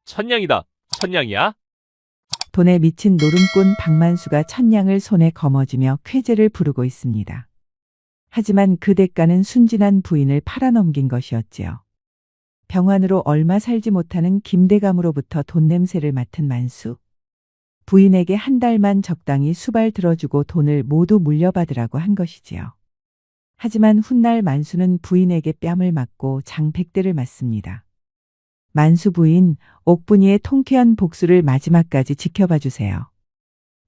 천냥이다. 천냥이야? 돈에 미친 노름꾼 박만수가 천냥을 손에 거머쥐며 쾌재를 부르고 있습니다. 하지만 그 대가는 순진한 부인을 팔아넘긴 것이었지요. 병환으로 얼마 살지 못하는 김대감으로부터 돈 냄새를 맡은 만수. 부인에게 한 달만 적당히 수발 들어주고 돈을 모두 물려받으라고 한 것이지요. 하지만 훗날 만수는 부인에게 뺨을 맞고 장백대를 맞습니다. 만수 부인, 옥분이의 통쾌한 복수를 마지막까지 지켜봐 주세요.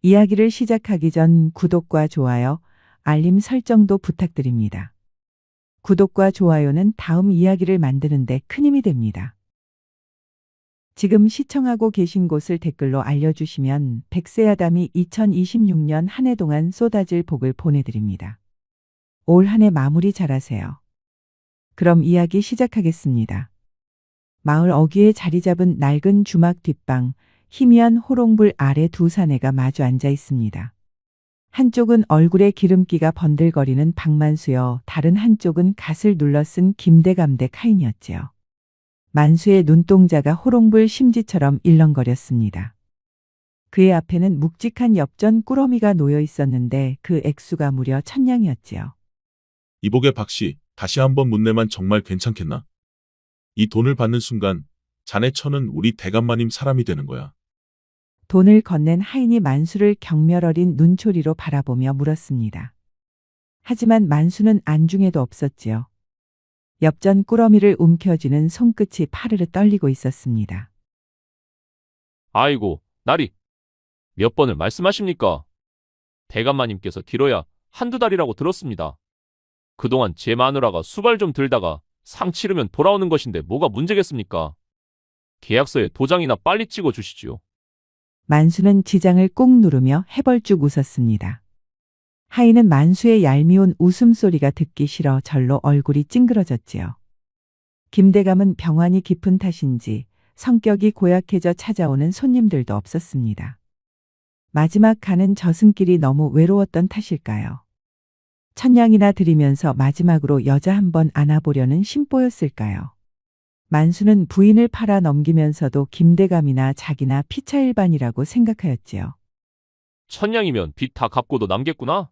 이야기를 시작하기 전 구독과 좋아요, 알림 설정도 부탁드립니다. 구독과 좋아요는 다음 이야기를 만드는 데 큰 힘이 됩니다. 지금 시청하고 계신 곳을 댓글로 알려주시면 백세아담이 2026년 한 해 동안 쏟아질 복을 보내드립니다. 올 한 해 마무리 잘하세요. 그럼 이야기 시작하겠습니다. 마을 어귀에 자리 잡은 낡은 주막 뒷방, 희미한 호롱불 아래 두 사내가 마주 앉아 있습니다. 한쪽은 얼굴에 기름기가 번들거리는 박만수여, 다른 한쪽은 갓을 눌러쓴 김대감 대 카인이었지요. 만수의 눈동자가 호롱불 심지처럼 일렁거렸습니다. 그의 앞에는 묵직한 엽전 꾸러미가 놓여 있었는데 그 액수가 무려 1000냥이었지요. 이복의 박씨, 다시 한번 묻내만 정말 괜찮겠나? 이 돈을 받는 순간 자네 처는 우리 대감마님 사람이 되는 거야. 돈을 건넨 하인이 만수를 경멸 어린 눈초리로 바라보며 물었습니다. 하지만 만수는 안중에도 없었지요. 엽전 꾸러미를 움켜쥐는 손끝이 파르르 떨리고 있었습니다. 아이고, 나리. 몇 번을 말씀하십니까? 대감마님께서 길어야 한두 달이라고 들었습니다. 그동안 제 마누라가 수발 좀 들다가 상 치르면 돌아오는 것인데 뭐가 문제겠습니까? 계약서에 도장이나 빨리 찍어 주시지요. 만수는 지장을 꾹 누르며 해벌쭉 웃었습니다. 하인은 만수의 얄미운 웃음소리가 듣기 싫어 절로 얼굴이 찡그러졌지요. 김대감은 병환이 깊은 탓인지 성격이 고약해져 찾아오는 손님들도 없었습니다. 마지막 가는 저승길이 너무 외로웠던 탓일까요? 천냥이나 드리면서 마지막으로 여자 한 번 안아보려는 심보였을까요? 만수는 부인을 팔아 넘기면서도 김대감이나 자기나 피차일반이라고 생각하였지요. 천냥이면 빚 다 갚고도 남겠구나.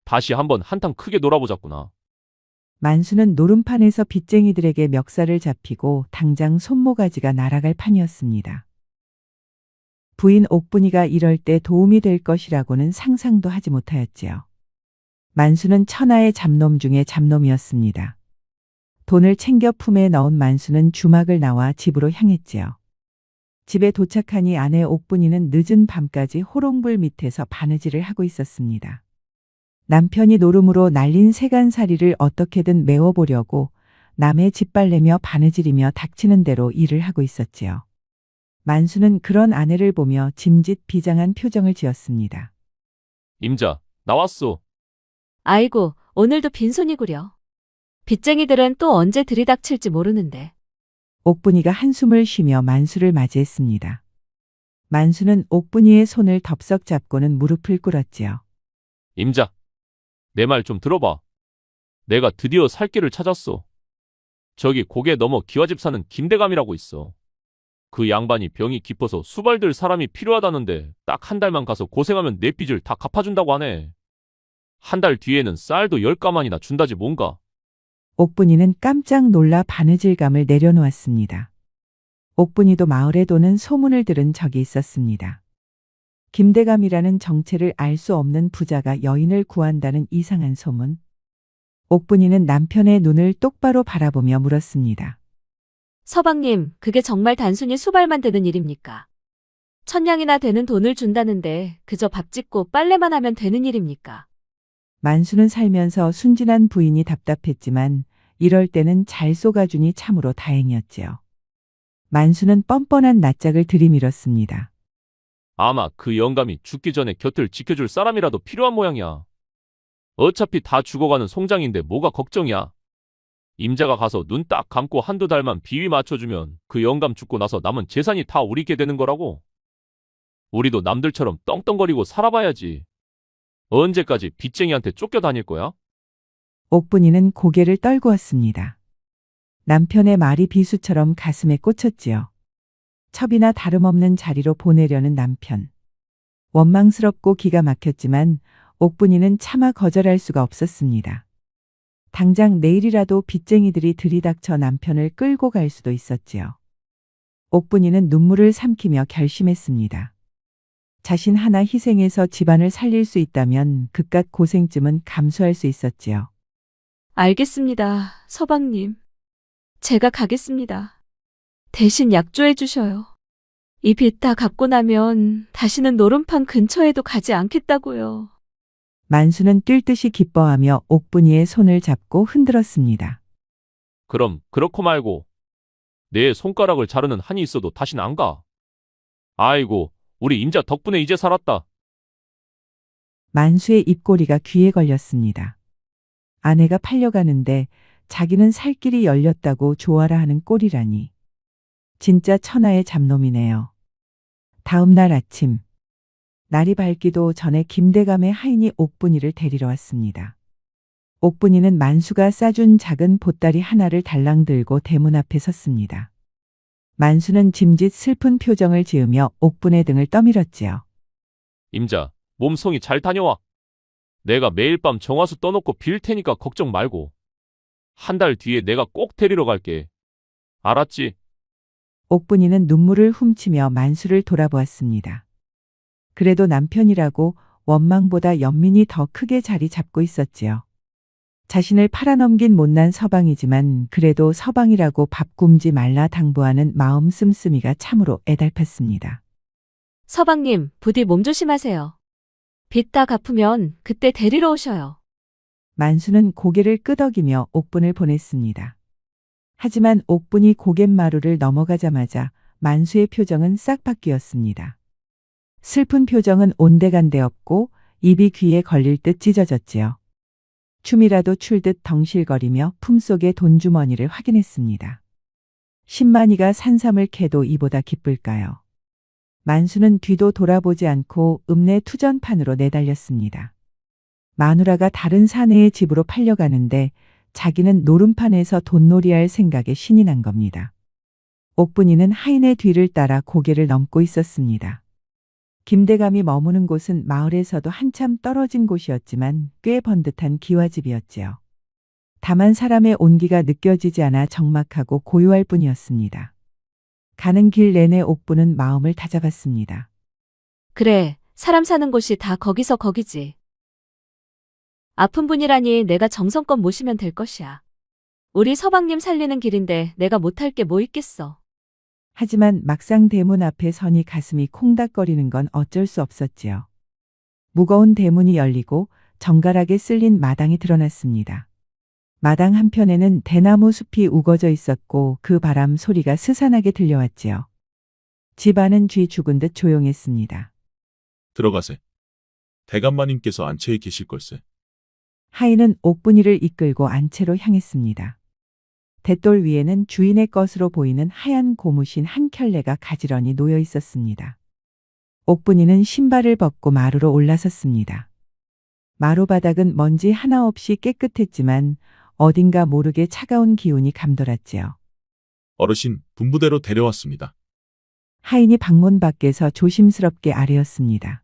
다시 한번 한탕 크게 놀아보자꾸나. 만수는 노름판에서 빚쟁이들에게 멱살을 잡히고 당장 손모가지가 날아갈 판이었습니다. 부인 옥분이가 이럴 때 도움이 될 것이라고는 상상도 하지 못하였지요. 만수는 천하의 잡놈 중에 잡놈이었습니다. 돈을 챙겨 품에 넣은 만수는 주막을 나와 집으로 향했지요. 집에 도착하니 아내 옥분이는 늦은 밤까지 호롱불 밑에서 바느질을 하고 있었습니다. 남편이 노름으로 날린 세간살이를 어떻게든 메워보려고 남의 짓발내며 바느질이며 닥치는 대로 일을 하고 있었지요. 만수는 그런 아내를 보며 짐짓 비장한 표정을 지었습니다. 임자, 나왔소. 아이고, 오늘도 빈손이구려. 빚쟁이들은 또 언제 들이닥칠지 모르는데. 옥분이가 한숨을 쉬며 만수를 맞이했습니다. 만수는 옥분이의 손을 덥석 잡고는 무릎을 꿇었지요. 임자, 내 말 좀 들어봐. 내가 드디어 살 길을 찾았어. 저기 고개 넘어 기와집 사는 김대감이라고 있어. 그 양반이 병이 깊어서 수발들 사람이 필요하다는데 딱 한 달만 가서 고생하면 내 빚을 다 갚아준다고 하네. 한 달 뒤에는 쌀도 10가만이나 준다지 뭔가. 옥분이는 깜짝 놀라 바느질감을 내려놓았습니다. 옥분이도 마을에 도는 소문을 들은 적이 있었습니다. 김대감이라는 정체를 알 수 없는 부자가 여인을 구한다는 이상한 소문. 옥분이는 남편의 눈을 똑바로 바라보며 물었습니다. 서방님, 그게 정말 단순히 수발만 되는 일입니까? 1000냥이나 되는 돈을 준다는데 그저 밥 짓고 빨래만 하면 되는 일입니까? 만수는 살면서 순진한 부인이 답답했지만 이럴 때는 잘 쏘가주니 참으로 다행이었지요. 만수는 뻔뻔한 낯짝을 들이밀었습니다. 아마 그 영감이 죽기 전에 곁을 지켜줄 사람이라도 필요한 모양이야. 어차피 다 죽어가는 송장인데 뭐가 걱정이야. 임자가 가서 눈 딱 감고 한두 달만 비위 맞춰주면 그 영감 죽고 나서 남은 재산이 다 우리게 되는 거라고. 우리도 남들처럼 떵떵거리고 살아봐야지. 언제까지 빚쟁이한테 쫓겨다닐 거야? 옥분이는 고개를 떨구었습니다. 남편의 말이 비수처럼 가슴에 꽂혔지요. 첩이나 다름없는 자리로 보내려는 남편. 원망스럽고 기가 막혔지만 옥분이는 차마 거절할 수가 없었습니다. 당장 내일이라도 빚쟁이들이 들이닥쳐 남편을 끌고 갈 수도 있었지요. 옥분이는 눈물을 삼키며 결심했습니다. 자신 하나 희생해서 집안을 살릴 수 있다면 그깟 고생쯤은 감수할 수 있었지요. 알겠습니다, 서방님. 제가 가겠습니다. 대신 약조해 주셔요. 이 빚 다 갚고 나면 다시는 노름판 근처에도 가지 않겠다고요. 만수는 뛸 듯이 기뻐하며 옥분이의 손을 잡고 흔들었습니다. 그럼 그렇고 말고 내 손가락을 자르는 한이 있어도 다신 안 가. 아이고, 우리 임자 덕분에 이제 살았다. 만수의 입꼬리가 귀에 걸렸습니다. 아내가 팔려가는데 자기는 살 길이 열렸다고 좋아라 하는 꼴이라니. 진짜 천하의 잡놈이네요. 다음 날 아침, 날이 밝기도 전에 김대감의 하인이 옥분이를 데리러 왔습니다. 옥분이는 만수가 싸준 작은 보따리 하나를 달랑 들고 대문 앞에 섰습니다. 만수는 짐짓 슬픈 표정을 지으며 옥분의 등을 떠밀었지요. 임자, 몸송이 잘 다녀와. 내가 매일 밤 정화수 떠놓고 빌 테니까 걱정 말고. 한 달 뒤에 내가 꼭 데리러 갈게. 알았지? 옥분이는 눈물을 훔치며 만수를 돌아보았습니다. 그래도 남편이라고 원망보다 연민이 더 크게 자리 잡고 있었지요. 자신을 팔아넘긴 못난 서방이지만 그래도 서방이라고 밥 굶지 말라 당부하는 마음 씀씀이가 참으로 애달팠습니다. 서방님, 부디 몸 조심하세요. 빚 다 갚으면 그때 데리러 오셔요. 만수는 고개를 끄덕이며 옥분을 보냈습니다. 하지만 옥분이 고갯마루를 넘어가자마자 만수의 표정은 싹 바뀌었습니다. 슬픈 표정은 온데간데 없고 입이 귀에 걸릴 듯 찢어졌지요. 춤이라도 출 듯 덩실거리며 품속의 돈주머니를 확인했습니다. 10만이가 산삼을 캐도 이보다 기쁠까요? 만수는 뒤도 돌아보지 않고 읍내 투전판으로 내달렸습니다. 마누라가 다른 사내의 집으로 팔려가는데 자기는 노름판에서 돈놀이할 생각에 신이 난 겁니다. 옥분이는 하인의 뒤를 따라 고개를 넘고 있었습니다. 김대감이 머무는 곳은 마을에서도 한참 떨어진 곳이었지만 꽤 번듯한 기와집이었지요. 다만 사람의 온기가 느껴지지 않아 적막하고 고요할 뿐이었습니다. 가는 길 내내 옥분은 마음을 다잡았습니다. 그래, 사람 사는 곳이 다 거기서 거기지. 아픈 분이라니 내가 정성껏 모시면 될 것이야. 우리 서방님 살리는 길인데 내가 못할 게 뭐 있겠어. 하지만 막상 대문 앞에 서니 가슴이 콩닥거리는 건 어쩔 수 없었지요. 무거운 대문이 열리고 정갈하게 쓸린 마당이 드러났습니다. 마당 한편에는 대나무 숲이 우거져 있었고 그 바람 소리가 스산하게 들려왔지요. 집 안은 쥐 죽은 듯 조용했습니다. 들어가세. 대감마님께서 안채에 계실 걸세. 하인은 옥분이를 이끌고 안채로 향했습니다. 대돌 위에는 주인의 것으로 보이는 하얀 고무신 한 켤레가 가지런히 놓여 있었습니다. 옥분이는 신발을 벗고 마루로 올라섰습니다. 마루 바닥은 먼지 하나 없이 깨끗했지만 어딘가 모르게 차가운 기운이 감돌았지요. 어르신, 분부대로 데려왔습니다. 하인이 방문 밖에서 조심스럽게 아뢰었습니다.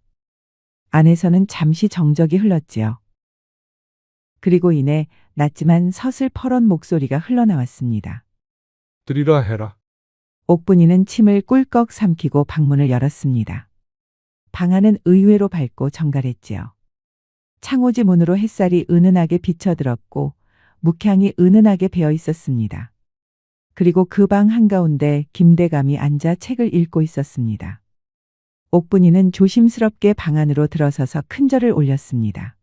안에서는 잠시 정적이 흘렀지요. 그리고 이내 낮지만 서슬퍼런 목소리가 흘러나왔습니다. 드리라 해라. 옥분이는 침을 꿀꺽 삼키고 방문을 열었습니다. 방 안은 의외로 밝고 정갈했지요. 창호지 문으로 햇살이 은은하게 비쳐들었고 묵향이 은은하게 배어 있었습니다. 그리고 그 방 한가운데 김대감이 앉아 책을 읽고 있었습니다. 옥분이는 조심스럽게 방 안으로 들어서서 큰절을 올렸습니다.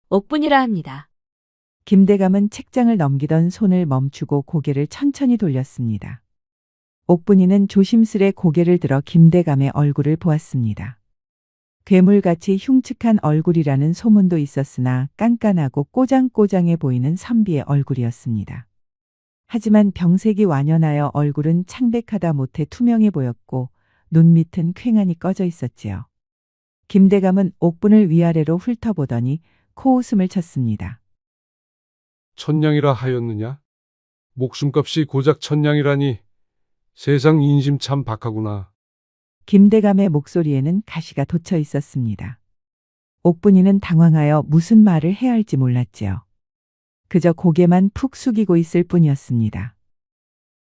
옥분이라 합니다. 김대감은 책장을 넘기던 손을 멈추고 고개를 천천히 돌렸습니다. 옥분이는 조심스레 고개를 들어 김대감의 얼굴을 보았습니다. 괴물같이 흉측한 얼굴이라는 소문도 있었으나 깐깐하고 꼬장꼬장해 보이는 선비의 얼굴이었습니다. 하지만 병색이 완연하여 얼굴은 창백하다 못해 투명해 보였고 눈 밑은 퀭하니 꺼져 있었지요. 김대감은 옥분을 위아래로 훑어보더니 코웃음을 쳤습니다. 천냥이라 하였느냐? 목숨값이 고작 천냥이라니 세상 인심 참 박하구나. 김대감의 목소리에는 가시가 돋쳐 있었습니다. 옥분이는 당황하여 무슨 말을 해야 할지 몰랐지요. 그저 고개만 푹 숙이고 있을 뿐이었습니다.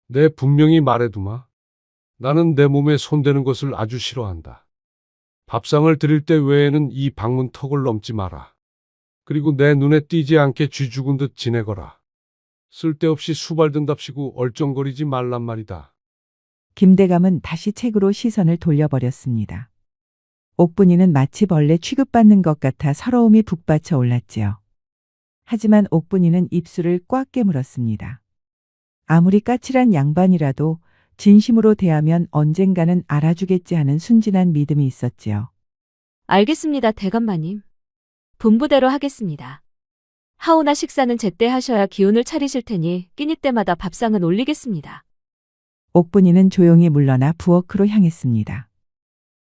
내 분명히 말해두마. 나는 내 몸에 손대는 것을 아주 싫어한다. 밥상을 드릴 때 외에는 이 방문 턱을 넘지 마라. 그리고 내 눈에 띄지 않게 쥐 죽은 듯 지내거라. 쓸데없이 수발든답시고 얼쩡거리지 말란 말이다. 김대감은 다시 책으로 시선을 돌려버렸습니다. 옥분이는 마치 벌레 취급받는 것 같아 서러움이 북받쳐 올랐지요. 하지만 옥분이는 입술을 꽉 깨물었습니다. 아무리 까칠한 양반이라도 진심으로 대하면 언젠가는 알아주겠지 하는 순진한 믿음이 있었지요. 알겠습니다, 대감마님. 분부대로 하겠습니다. 하오나 식사는 제때 하셔야 기운을 차리실 테니 끼니 때마다 밥상은 올리겠습니다. 옥분이는 조용히 물러나 부엌으로 향했습니다.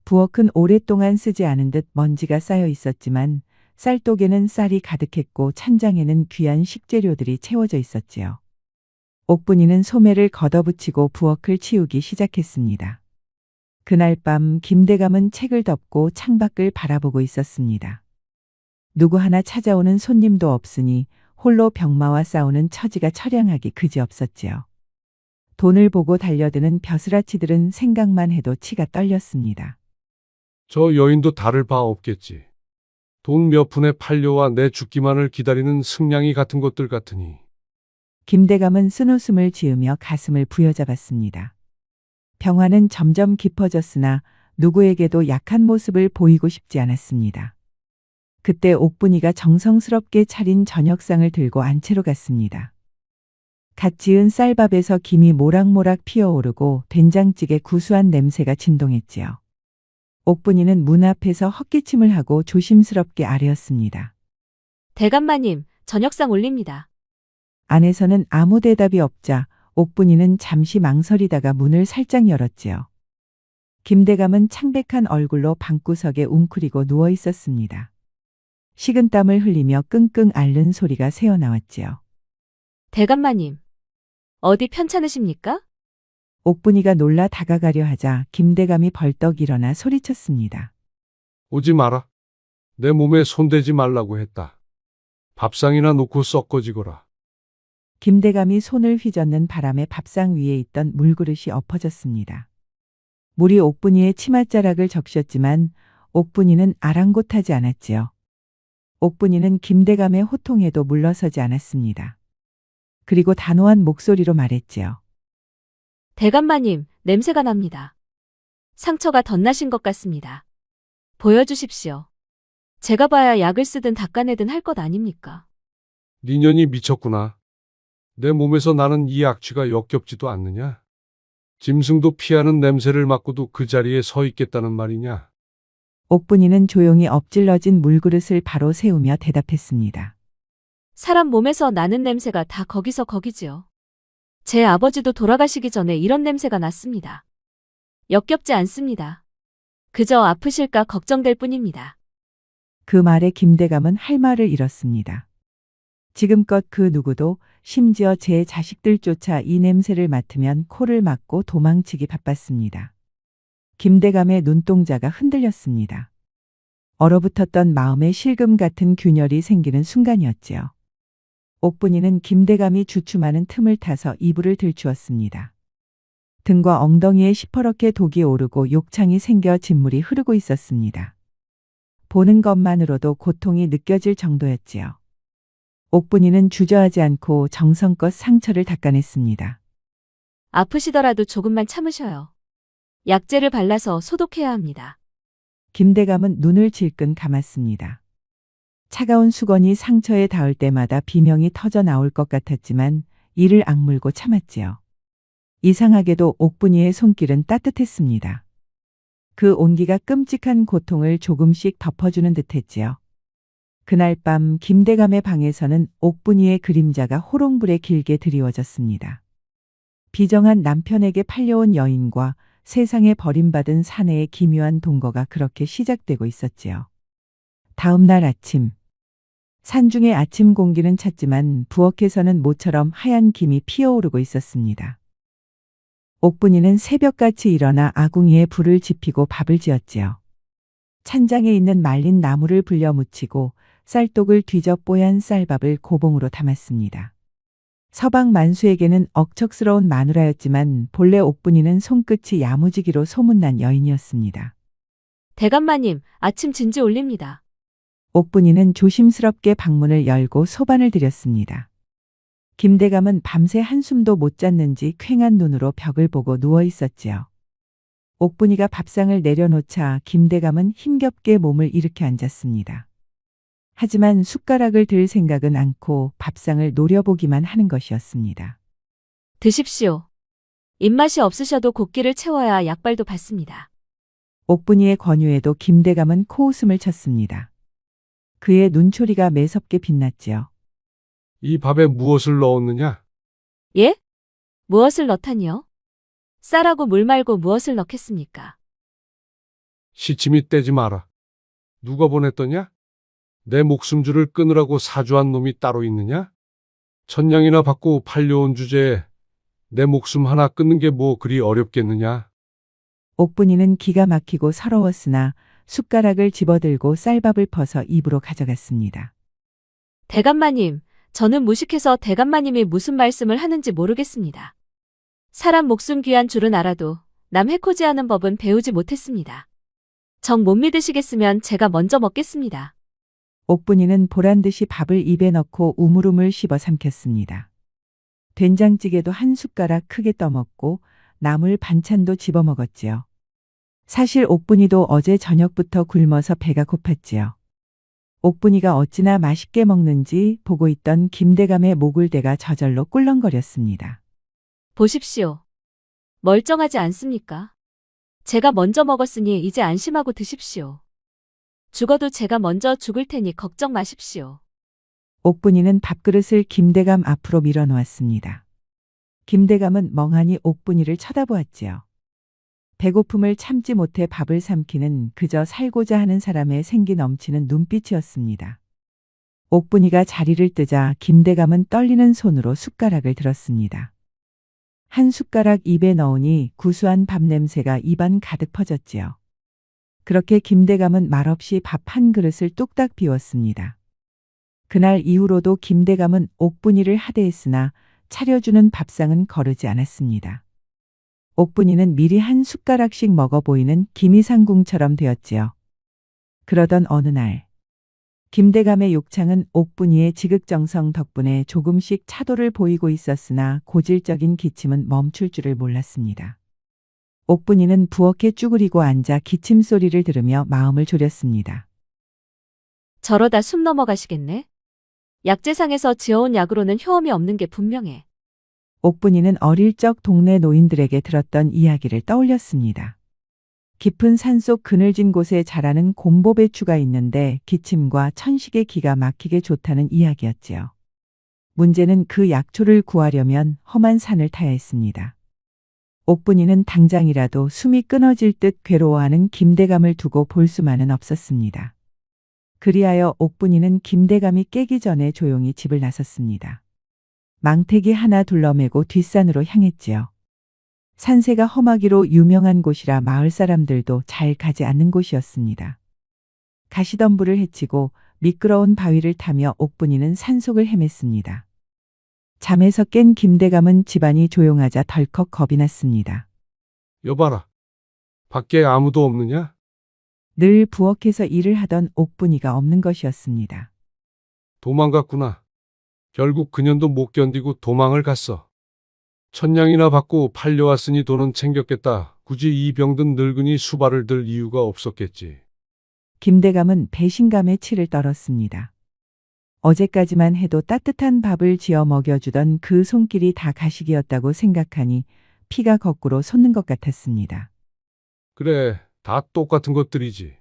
부엌은 오랫동안 쓰지 않은 듯 먼지가 쌓여 있었지만 쌀독에는 쌀이 가득했고 찬장에는 귀한 식재료들이 채워져 있었지요. 옥분이는 소매를 걷어붙이고 부엌을 치우기 시작했습니다. 그날 밤 김대감은 책을 덮고 창밖을 바라보고 있었습니다. 누구 하나 찾아오는 손님도 없으니 홀로 병마와 싸우는 처지가 처량하기 그지없었지요. 돈을 보고 달려드는 벼슬아치들은 생각만 해도 치가 떨렸습니다. 저 여인도 다를 바 없겠지. 돈 몇 푼에 팔려와 내 죽기만을 기다리는 승냥이 같은 것들 같으니. 김대감은 쓴웃음을 지으며 가슴을 부여잡았습니다. 병화는 점점 깊어졌으나 누구에게도 약한 모습을 보이고 싶지 않았습니다. 그때 옥분이가 정성스럽게 차린 저녁상을 들고 안채로 갔습니다. 갓 지은 쌀밥에서 김이 모락모락 피어오르고 된장찌개 구수한 냄새가 진동했지요. 옥분이는 문 앞에서 헛기침을 하고 조심스럽게 아뢰었습니다. 대감마님, 저녁상 올립니다. 안에서는 아무 대답이 없자 옥분이는 잠시 망설이다가 문을 살짝 열었지요. 김대감은 창백한 얼굴로 방구석에 웅크리고 누워 있었습니다. 식은땀을 흘리며 끙끙 앓는 소리가 새어나왔지요. 대감마님, 어디 편찮으십니까? 옥분이가 놀라 다가가려 하자 김대감이 벌떡 일어나 소리쳤습니다. 오지 마라. 내 몸에 손대지 말라고 했다. 밥상이나 놓고 썩거지거라. 김대감이 손을 휘젓는 바람에 밥상 위에 있던 물그릇이 엎어졌습니다. 물이 옥분이의 치맛자락을 적셨지만 옥분이는 아랑곳하지 않았지요. 옥분이는 김대감의 호통에도 물러서지 않았습니다. 그리고 단호한 목소리로 말했지요. 대감마님, 냄새가 납니다. 상처가 덧나신 것 같습니다. 보여주십시오. 제가 봐야 약을 쓰든 닦아내든 할 것 아닙니까? 네 년이 미쳤구나. 내 몸에서 나는 이 악취가 역겹지도 않느냐? 짐승도 피하는 냄새를 맡고도 그 자리에 서 있겠다는 말이냐? 옥분이는 조용히 엎질러진 물그릇을 바로 세우며 대답했습니다. 사람 몸에서 나는 냄새가 다 거기서 거기지요. 제 아버지도 돌아가시기 전에 이런 냄새가 났습니다. 역겹지 않습니다. 그저 아프실까 걱정될 뿐입니다. 그 말에 김대감은 할 말을 잃었습니다. 지금껏 그 누구도 심지어 제 자식들조차 이 냄새를 맡으면 코를 막고 도망치기 바빴습니다. 김대감의 눈동자가 흔들렸습니다. 얼어붙었던 마음에 실금 같은 균열이 생기는 순간이었지요. 옥분이는 김대감이 주춤하는 틈을 타서 이불을 들추었습니다. 등과 엉덩이에 시퍼렇게 독이 오르고 욕창이 생겨 진물이 흐르고 있었습니다. 보는 것만으로도 고통이 느껴질 정도였지요. 옥분이는 주저하지 않고 정성껏 상처를 닦아냈습니다. 아프시더라도 조금만 참으셔요. 약재를 발라서 소독해야 합니다. 김대감은 눈을 질끈 감았습니다. 차가운 수건이 상처에 닿을 때마다 비명이 터져 나올 것 같았지만 이를 악물고 참았지요. 이상하게도 옥분이의 손길은 따뜻했습니다. 그 온기가 끔찍한 고통을 조금씩 덮어주는 듯했지요. 그날 밤 김대감의 방에서는 옥분이의 그림자가 호롱불에 길게 드리워졌습니다. 비정한 남편에게 팔려온 여인과 세상에 버림받은 사내의 기묘한 동거가 그렇게 시작되고 있었지요. 다음 날 아침. 산중의 아침 공기는 찼지만 부엌에서는 모처럼 하얀 김이 피어오르고 있었습니다. 옥분이는 새벽같이 일어나 아궁이에 불을 지피고 밥을 지었지요. 찬장에 있는 말린 나무를 불려 묻히고 쌀독을 뒤져 뽀얀 쌀밥을 고봉으로 담았습니다. 서방 만수에게는 억척스러운 마누라였지만 본래 옥분이는 손끝이 야무지기로 소문난 여인이었습니다. 대감마님, 아침 진지 올립니다. 옥분이는 조심스럽게 방문을 열고 소반을 들였습니다. 김대감은 밤새 한숨도 못 잤는지 퀭한 눈으로 벽을 보고 누워 있었지요. 옥분이가 밥상을 내려놓자 김대감은 힘겹게 몸을 일으켜 앉았습니다. 하지만 숟가락을 들 생각은 않고 밥상을 노려보기만 하는 것이었습니다. 드십시오. 입맛이 없으셔도 곡기를 채워야 약발도 받습니다. 옥분이의 권유에도 김대감은 코웃음을 쳤습니다. 그의 눈초리가 매섭게 빛났지요. 이 밥에 무엇을 넣었느냐? 예? 무엇을 넣다니요? 쌀하고 물 말고 무엇을 넣겠습니까? 시침이 떼지 마라. 누가 보냈더냐? 내 목숨줄을 끊으라고 사주한 놈이 따로 있느냐? 천냥이나 받고 팔려온 주제에 내 목숨 하나 끊는 게 뭐 그리 어렵겠느냐? 옥분이는 기가 막히고 서러웠으나 숟가락을 집어들고 쌀밥을 퍼서 입으로 가져갔습니다. 대감마님, 저는 무식해서 대감마님이 무슨 말씀을 하는지 모르겠습니다. 사람 목숨 귀한 줄은 알아도 남 해코지하는 법은 배우지 못했습니다. 정 못 믿으시겠으면 제가 먼저 먹겠습니다. 옥분이는 보란듯이 밥을 입에 넣고 우물우물 씹어 삼켰습니다. 된장찌개도 한 숟가락 크게 떠먹고 나물 반찬도 집어 먹었지요. 사실 옥분이도 어제 저녁부터 굶어서 배가 고팠지요. 옥분이가 어찌나 맛있게 먹는지 보고 있던 김대감의 목을 대가 저절로 꿀렁거렸습니다. 보십시오. 멀쩡하지 않습니까? 제가 먼저 먹었으니 이제 안심하고 드십시오. 죽어도 제가 먼저 죽을 테니 걱정 마십시오. 옥분이는 밥그릇을 김대감 앞으로 밀어놓았습니다. 김대감은 멍하니 옥분이를 쳐다보았지요. 배고픔을 참지 못해 밥을 삼키는 그저 살고자 하는 사람의 생기 넘치는 눈빛이었습니다. 옥분이가 자리를 뜨자 김대감은 떨리는 손으로 숟가락을 들었습니다. 한 숟가락 입에 넣으니 구수한 밥 냄새가 입안 가득 퍼졌지요. 그렇게 김대감은 말없이 밥 한 그릇을 뚝딱 비웠습니다. 그날 이후로도 김대감은 옥분이를 하대했으나 차려주는 밥상은 거르지 않았습니다. 옥분이는 미리 한 숟가락씩 먹어 보이는 기미상궁처럼 되었지요. 그러던 어느 날 김대감의 욕창은 옥분이의 지극정성 덕분에 조금씩 차도를 보이고 있었으나 고질적인 기침은 멈출 줄을 몰랐습니다. 옥분이는 부엌에 쭈그리고 앉아 기침 소리를 들으며 마음을 졸였습니다. 저러다 숨 넘어가시겠네? 약재상에서 지어온 약으로는 효험이 없는 게 분명해. 옥분이는 어릴 적 동네 노인들에게 들었던 이야기를 떠올렸습니다. 깊은 산속 그늘진 곳에 자라는 곰보배추가 있는데 기침과 천식에 기가 막히게 좋다는 이야기였지요. 문제는 그 약초를 구하려면 험한 산을 타야 했습니다. 옥분이는 당장이라도 숨이 끊어질 듯 괴로워하는 김대감을 두고 볼 수만은 없었습니다. 그리하여 옥분이는 김대감이 깨기 전에 조용히 집을 나섰습니다. 망태기 하나 둘러매고 뒷산으로 향했지요. 산세가 험하기로 유명한 곳이라 마을 사람들도 잘 가지 않는 곳이었습니다. 가시덤불을 헤치고 미끄러운 바위를 타며 옥분이는 산속을 헤맸습니다. 잠에서 깬 김대감은 집안이 조용하자 덜컥 겁이 났습니다. 여봐라. 밖에 아무도 없느냐? 늘 부엌에서 일을 하던 옥분이가 없는 것이었습니다. 도망갔구나. 결국 그년도 못 견디고 도망을 갔어. 천냥이나 받고 팔려왔으니 돈은 챙겼겠다. 굳이 이 병든 늙은이 수발을 들 이유가 없었겠지. 김대감은 배신감에 치를 떨었습니다. 어제까지만 해도 따뜻한 밥을 지어 먹여주던 그 손길이 다 가식이었다고 생각하니 피가 거꾸로 솟는 것 같았습니다. 그래, 다 똑같은 것들이지.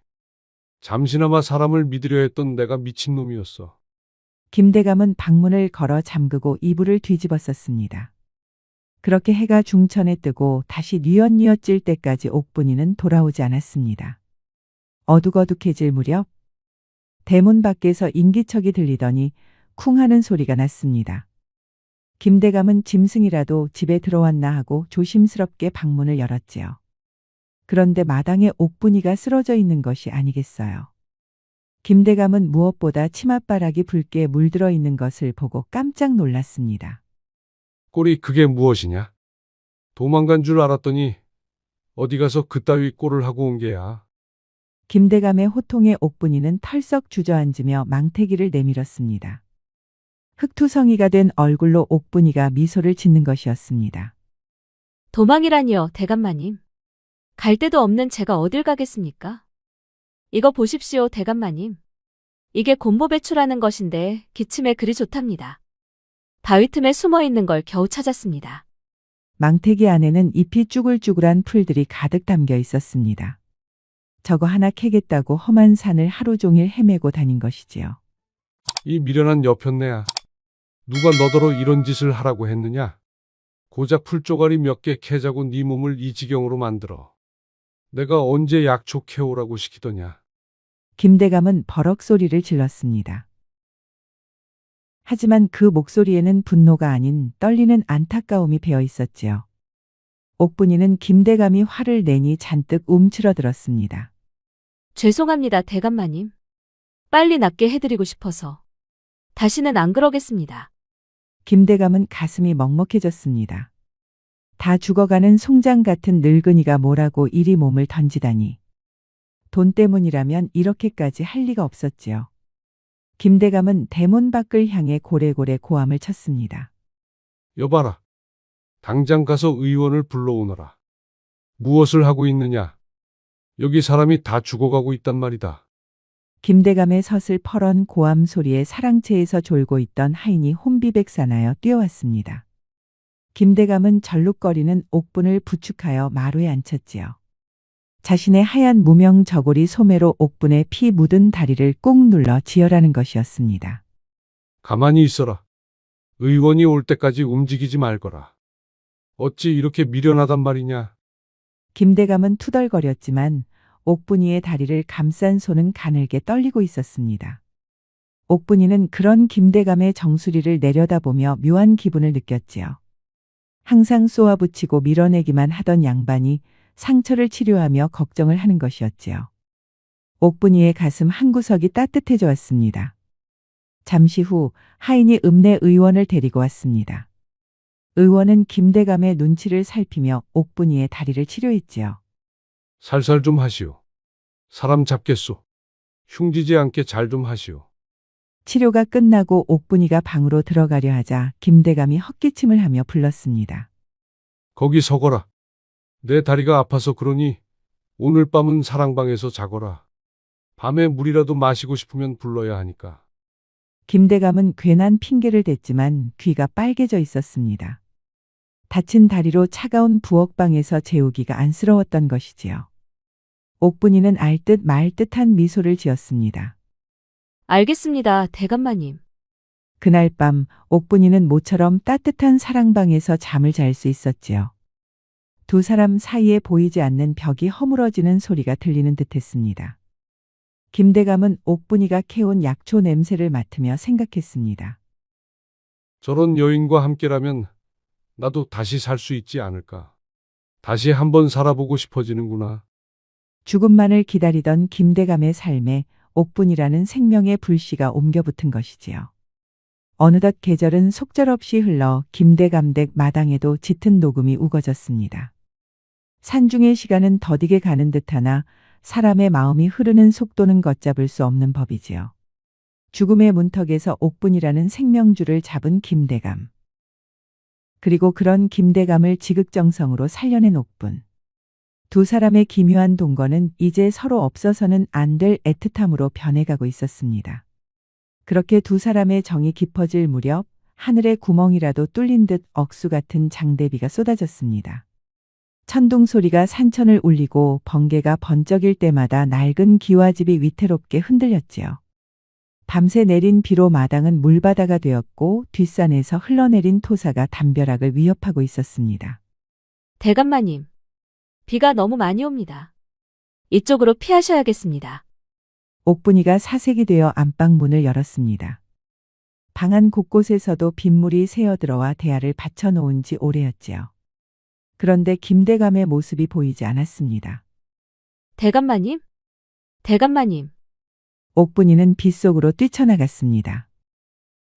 잠시나마 사람을 믿으려 했던 내가 미친놈이었어. 김대감은 방문을 걸어 잠그고 이불을 뒤집었었습니다. 그렇게 해가 중천에 뜨고 다시 뉘엿뉘엿 찔 때까지 옥분이는 돌아오지 않았습니다. 어둑어둑해질 무렵 대문 밖에서 인기척이 들리더니 쿵 하는 소리가 났습니다. 김대감은 짐승이라도 집에 들어왔나 하고 조심스럽게 방문을 열었지요. 그런데 마당에 옥분이가 쓰러져 있는 것이 아니겠어요. 김대감은 무엇보다 치맛바락이 붉게 물들어 있는 것을 보고 깜짝 놀랐습니다. 꼴이 그게 무엇이냐? 도망간 줄 알았더니 어디 가서 그따위 꼴을 하고 온 게야. 김대감의 호통에 옥분이는 털썩 주저앉으며 망태기를 내밀었습니다. 흑투성이가 된 얼굴로 옥분이가 미소를 짓는 것이었습니다. 도망이라니요, 대감마님. 갈 데도 없는 제가 어딜 가겠습니까? 이거 보십시오, 대감마님. 이게 곰보배추라는 것인데 기침에 그리 좋답니다. 바위 틈에 숨어 있는 걸 겨우 찾았습니다. 망태기 안에는 잎이 쭈글쭈글한 풀들이 가득 담겨 있었습니다. 저거 하나 캐겠다고 험한 산을 하루 종일 헤매고 다닌 것이지요. 이 미련한 여편네야. 누가 너더러 이런 짓을 하라고 했느냐? 고작 풀조가리 몇 개 캐자고 네 몸을 이 지경으로 만들어. 내가 언제 약초 캐오라고 시키더냐? 김대감은 버럭 소리를 질렀습니다. 하지만 그 목소리에는 분노가 아닌 떨리는 안타까움이 배어 있었지요. 옥분이는 김대감이 화를 내니 잔뜩 움츠러들었습니다. 죄송합니다, 대감마님. 빨리 낫게 해드리고 싶어서. 다시는 안 그러겠습니다. 김대감은 가슴이 먹먹해졌습니다. 다 죽어가는 송장 같은 늙은이가 뭐라고 이리 몸을 던지다니. 돈 때문이라면 이렇게까지 할 리가 없었지요. 김대감은 대문 밖을 향해 고래고래 고함을 쳤습니다. 여봐라. 당장 가서 의원을 불러오너라. 무엇을 하고 있느냐? 여기 사람이 다 죽어가고 있단 말이다. 김대감의 서슬퍼런 고함 소리에 사랑채에서 졸고 있던 하인이 혼비백산하여 뛰어왔습니다. 김대감은 절룩거리는 옥분을 부축하여 마루에 앉혔지요. 자신의 하얀 무명 저고리 소매로 옥분의 피 묻은 다리를 꾹 눌러 지혈하는 것이었습니다. 가만히 있어라. 의원이 올 때까지 움직이지 말거라. 어찌 이렇게 미련하단 말이냐? 김대감은 투덜거렸지만 옥분이의 다리를 감싼 손은 가늘게 떨리고 있었습니다. 옥분이는 그런 김대감의 정수리를 내려다보며 묘한 기분을 느꼈지요. 항상 쏘아붙이고 밀어내기만 하던 양반이 상처를 치료하며 걱정을 하는 것이었지요. 옥분이의 가슴 한구석이 따뜻해져 왔습니다. 잠시 후 하인이 읍내 의원을 데리고 왔습니다. 의원은 김대감의 눈치를 살피며 옥분이의 다리를 치료했지요. 살살 좀 하시오. 사람 잡겠소. 흉지지 않게 잘 좀 하시오. 치료가 끝나고 옥분이가 방으로 들어가려 하자 김대감이 헛기침을 하며 불렀습니다. 거기 서거라. 내 다리가 아파서 그러니 오늘 밤은 사랑방에서 자거라. 밤에 물이라도 마시고 싶으면 불러야 하니까. 김대감은 괜한 핑계를 댔지만 귀가 빨개져 있었습니다. 다친 다리로 차가운 부엌방에서 재우기가 안쓰러웠던 것이지요. 옥분이는 알 듯 말 듯한 미소를 지었습니다. 알겠습니다, 대감마님. 그날 밤 옥분이는 모처럼 따뜻한 사랑방에서 잠을 잘 수 있었지요. 두 사람 사이에 보이지 않는 벽이 허물어지는 소리가 들리는 듯했습니다. 김대감은 옥분이가 캐온 약초 냄새를 맡으며 생각했습니다. 저런 여인과 함께라면 나도 다시 살 수 있지 않을까. 다시 한번 살아보고 싶어지는구나. 죽음만을 기다리던 김대감의 삶에 옥분이라는 생명의 불씨가 옮겨붙은 것이지요. 어느덧 계절은 속절없이 흘러 김대감 댁 마당에도 짙은 녹음이 우거졌습니다. 산중의 시간은 더디게 가는 듯하나 사람의 마음이 흐르는 속도는 걷잡을 수 없는 법이지요. 죽음의 문턱에서 옥분이라는 생명줄을 잡은 김대감. 그리고 그런 김대감을 지극정성으로 살려낸 옥분. 두 사람의 기묘한 동거는 이제 서로 없어서는 안 될 애틋함으로 변해가고 있었습니다. 그렇게 두 사람의 정이 깊어질 무렵 하늘에 구멍이라도 뚫린 듯 억수 같은 장대비가 쏟아졌습니다. 천둥 소리가 산천을 울리고 번개가 번쩍일 때마다 낡은 기와집이 위태롭게 흔들렸지요. 밤새 내린 비로 마당은 물바다가 되었고 뒷산에서 흘러내린 토사가 담벼락을 위협하고 있었습니다. 대감마님. 비가 너무 많이 옵니다. 이쪽으로 피하셔야겠습니다. 옥분이가 사색이 되어 안방 문을 열었습니다. 방안 곳곳에서도 빗물이 새어들어와 대야를 받쳐놓은 지 오래였지요. 그런데 김대감의 모습이 보이지 않았습니다. 대감마님? 대감마님. 옥분이는 빗속으로 뛰쳐나갔습니다.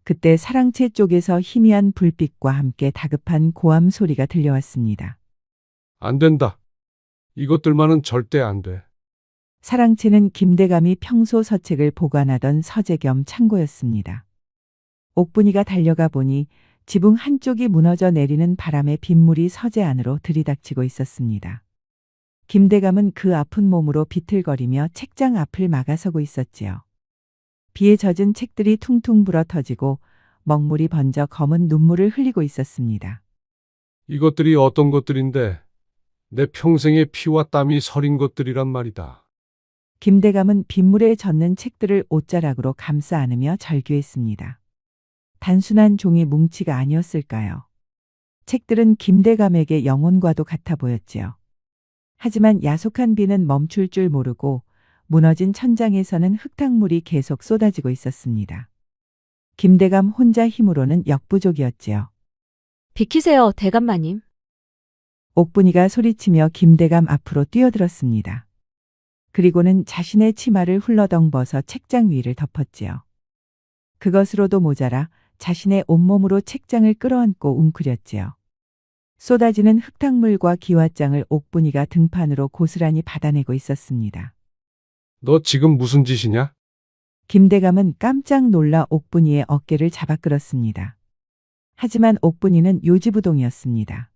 그때 사랑채 쪽에서 희미한 불빛과 함께 다급한 고함 소리가 들려왔습니다. 안 된다. 이것들만은 절대 안 돼. 사랑채는 김대감이 평소 서책을 보관하던 서재 겸 창고였습니다. 옥분이가 달려가 보니 지붕 한쪽이 무너져 내리는 바람에 빗물이 서재 안으로 들이닥치고 있었습니다. 김대감은 그 아픈 몸으로 비틀거리며 책장 앞을 막아서고 있었지요. 비에 젖은 책들이 퉁퉁 불어터지고 먹물이 번져 검은 눈물을 흘리고 있었습니다. 이것들이 어떤 것들인데 내 평생의 피와 땀이 서린 것들이란 말이다. 김대감은 빗물에 젖는 책들을 옷자락으로 감싸 안으며 절규했습니다. 단순한 종이 뭉치가 아니었을까요? 책들은 김대감에게 영혼과도 같아 보였지요. 하지만 야속한 비는 멈출 줄 모르고 무너진 천장에서는 흙탕물이 계속 쏟아지고 있었습니다. 김대감 혼자 힘으로는 역부족이었지요. 비키세요, 대감마님. 옥분이가 소리치며 김대감 앞으로 뛰어들었습니다. 그리고는 자신의 치마를 훌러덩 벗어 책장 위를 덮었지요. 그것으로도 모자라 자신의 온몸으로 책장을 끌어안고 웅크렸지요. 쏟아지는 흙탕물과 기와장을 옥분이가 등판으로 고스란히 받아내고 있었습니다. 너 지금 무슨 짓이냐? 김대감은 깜짝 놀라 옥분이의 어깨를 잡아 끌었습니다. 하지만 옥분이는 요지부동이었습니다.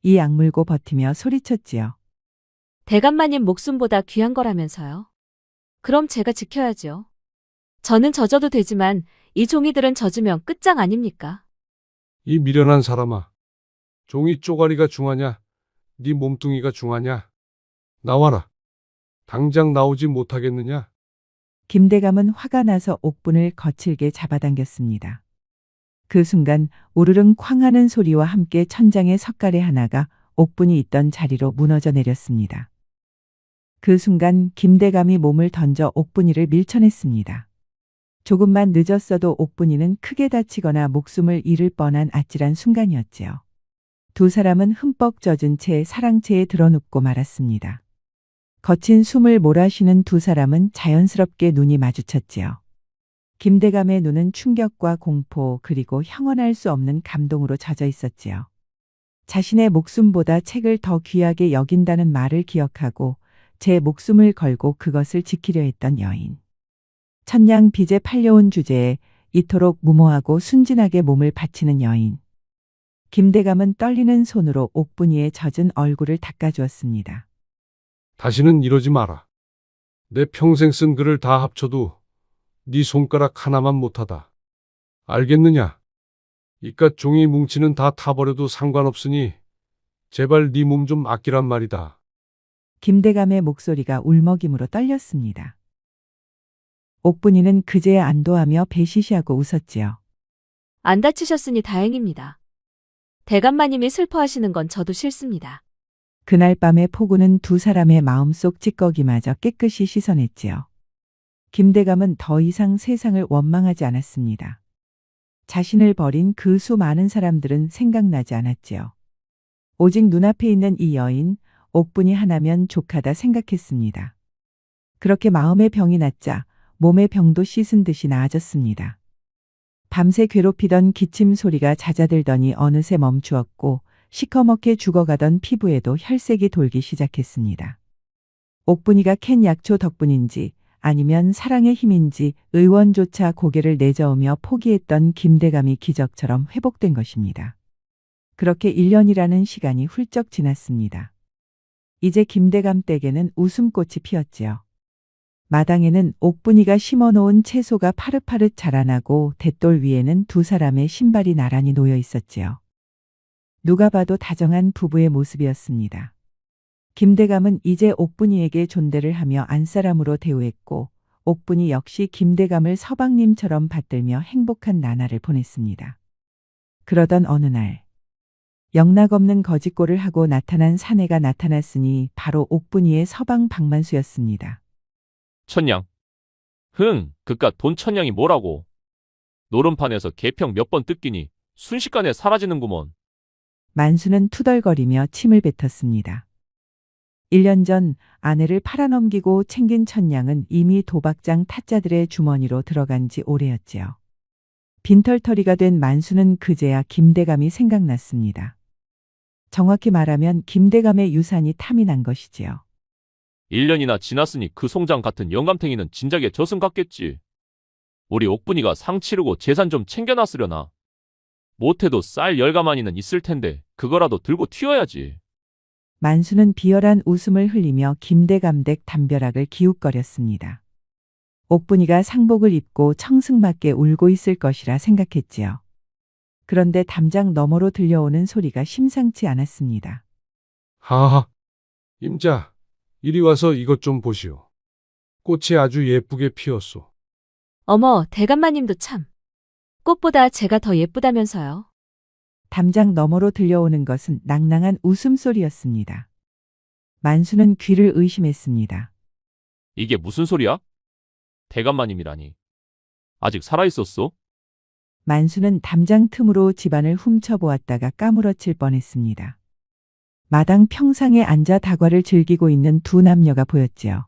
이 악물고 버티며 소리쳤지요. 대감마님 목숨보다 귀한 거라면서요. 그럼 제가 지켜야죠. 저는 젖어도 되지만 이 종이들은 젖으면 끝장 아닙니까? 이 미련한 사람아. 종이 쪼가리가 중하냐? 네 몸뚱이가 중하냐? 나와라. 당장 나오지 못하겠느냐? 김대감은 화가 나서 옥분을 거칠게 잡아당겼습니다. 그 순간 우르릉 쾅 하는 소리와 함께 천장의 석가래 하나가 옥분이 있던 자리로 무너져 내렸습니다. 그 순간 김대감이 몸을 던져 옥분이를 밀쳐냈습니다. 조금만 늦었어도 옥분이는 크게 다치거나 목숨을 잃을 뻔한 아찔한 순간이었지요. 두 사람은 흠뻑 젖은 채 사랑채에 드러눕고 말았습니다. 거친 숨을 몰아쉬는 두 사람은 자연스럽게 눈이 마주쳤지요. 김대감의 눈은 충격과 공포 그리고 형언할 수 없는 감동으로 젖어 있었지요. 자신의 목숨보다 책을 더 귀하게 여긴다는 말을 기억하고 제 목숨을 걸고 그것을 지키려 했던 여인. 천냥 빚에 팔려온 주제에 이토록 무모하고 순진하게 몸을 바치는 여인. 김대감은 떨리는 손으로 옥분이의 젖은 얼굴을 닦아주었습니다. 다시는 이러지 마라. 내 평생 쓴 글을 다 합쳐도 네 손가락 하나만 못하다. 알겠느냐? 이깟 종이 뭉치는 다 타버려도 상관없으니 제발 네 몸 좀 아끼란 말이다. 김대감의 목소리가 울먹임으로 떨렸습니다. 옥분이는 그제야 안도하며 배시시하고 웃었지요. 안 다치셨으니 다행입니다. 대감마님이 슬퍼하시는 건 저도 싫습니다. 그날 밤의 폭우는 두 사람의 마음속 찌꺼기마저 깨끗이 씻어냈지요. 김대감은 더 이상 세상을 원망하지 않았습니다. 자신을 버린 그 수많은 사람들은 생각나지 않았지요. 오직 눈앞에 있는 이 여인, 옥분이 하나면 족하다 생각했습니다. 그렇게 마음의 병이 낫자 몸의 병도 씻은 듯이 나아졌습니다. 밤새 괴롭히던 기침 소리가 잦아들더니 어느새 멈추었고 시커멓게 죽어가던 피부에도 혈색이 돌기 시작했습니다. 옥분이가 캔 약초 덕분인지 아니면 사랑의 힘인지 의원조차 고개를 내저으며 포기했던 김대감이 기적처럼 회복된 것입니다. 그렇게 1년이라는 시간이 훌쩍 지났습니다. 이제 김대감 댁에는 웃음꽃이 피었지요. 마당에는 옥분이가 심어놓은 채소가 파릇파릇 자라나고 돛돌 위에는 두 사람의 신발이 나란히 놓여 있었지요. 누가 봐도 다정한 부부의 모습이었습니다. 김대감은 이제 옥분이에게 존대를 하며 안사람으로 대우했고 옥분이 역시 김대감을 서방님처럼 받들며 행복한 나날을 보냈습니다. 그러던 어느 날 영락없는 거짓골을 하고 나타난 사내가 나타났으니 바로 옥분이의 서방 박만수였습니다. 천냥. 그깟 돈 천냥이 뭐라고. 노름판에서 개평 몇 번 뜯기니 순식간에 사라지는구먼. 만수는 투덜거리며 침을 뱉었습니다. 1년 전 아내를 팔아넘기고 챙긴 천냥은 이미 도박장 타짜들의 주머니로 들어간 지 오래였지요. 빈털터리가 된 만수는 그제야 김대감이 생각났습니다. 정확히 말하면 김대감의 유산이 탐이 난 것이지요. 1년이나 지났으니 그 송장 같은 영감탱이는 진작에 저승 갔겠지. 우리 옥분이가 상 치르고 재산 좀 챙겨놨으려나. 못해도 쌀 열가마니는 있을 텐데 그거라도 들고 튀어야지. 만수는 비열한 웃음을 흘리며 김대감댁 담벼락을 기웃거렸습니다. 옥분이가 상복을 입고 청승맞게 울고 있을 것이라 생각했지요. 그런데 담장 너머로 들려오는 소리가 심상치 않았습니다. 하하, 임자, 이리 와서 이것 좀 보시오. 꽃이 아주 예쁘게 피었소. 어머, 대감마님도 참. 꽃보다 제가 더 예쁘다면서요. 담장 너머로 들려오는 것은 낭낭한 웃음소리였습니다. 만수는 귀를 의심했습니다. 이게 무슨 소리야? 대감마님이라니. 아직 살아있었어? 만수는 담장 틈으로 집안을 훔쳐보았다가 까무러칠 뻔했습니다. 마당 평상에 앉아 다과를 즐기고 있는 두 남녀가 보였지요.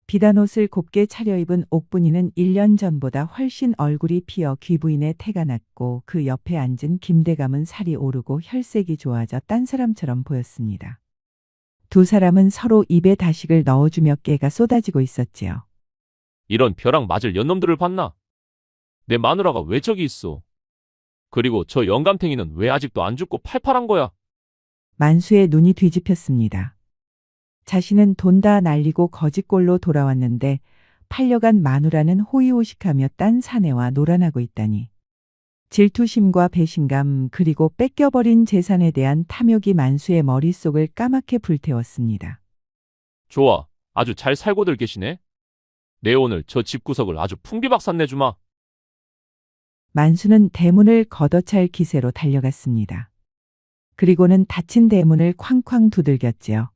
비단 옷을 곱게 차려입은 옥분이는 1년 전보다 훨씬 얼굴이 피어 귀부인의 태가 났고 그 옆에 앉은 김대감은 살이 오르고 혈색이 좋아져 딴 사람처럼 보였습니다. 두 사람은 서로 입에 다식을 넣어주며 깨가 쏟아지고 있었지요. 이런 벼랑 맞을 연놈들을 봤나? 내 마누라가 왜 저기 있어? 그리고 저 영감탱이는 왜 아직도 안 죽고 팔팔한 거야? 만수의 눈이 뒤집혔습니다. 자신은 돈 다 날리고 거지꼴로 돌아왔는데 팔려간 마누라는 호의호식하며 딴 사내와 놀아나고 있다니. 질투심과 배신감 그리고 뺏겨버린 재산에 대한 탐욕이 만수의 머릿속을 까맣게 불태웠습니다. 좋아. 아주 잘 살고들 계시네. 내 오늘 저 집구석을 아주 풍비박산 내주마. 만수는 대문을 걷어찰 기세로 달려갔습니다. 그리고는 닫힌 대문을 쾅쾅 두들겼지요.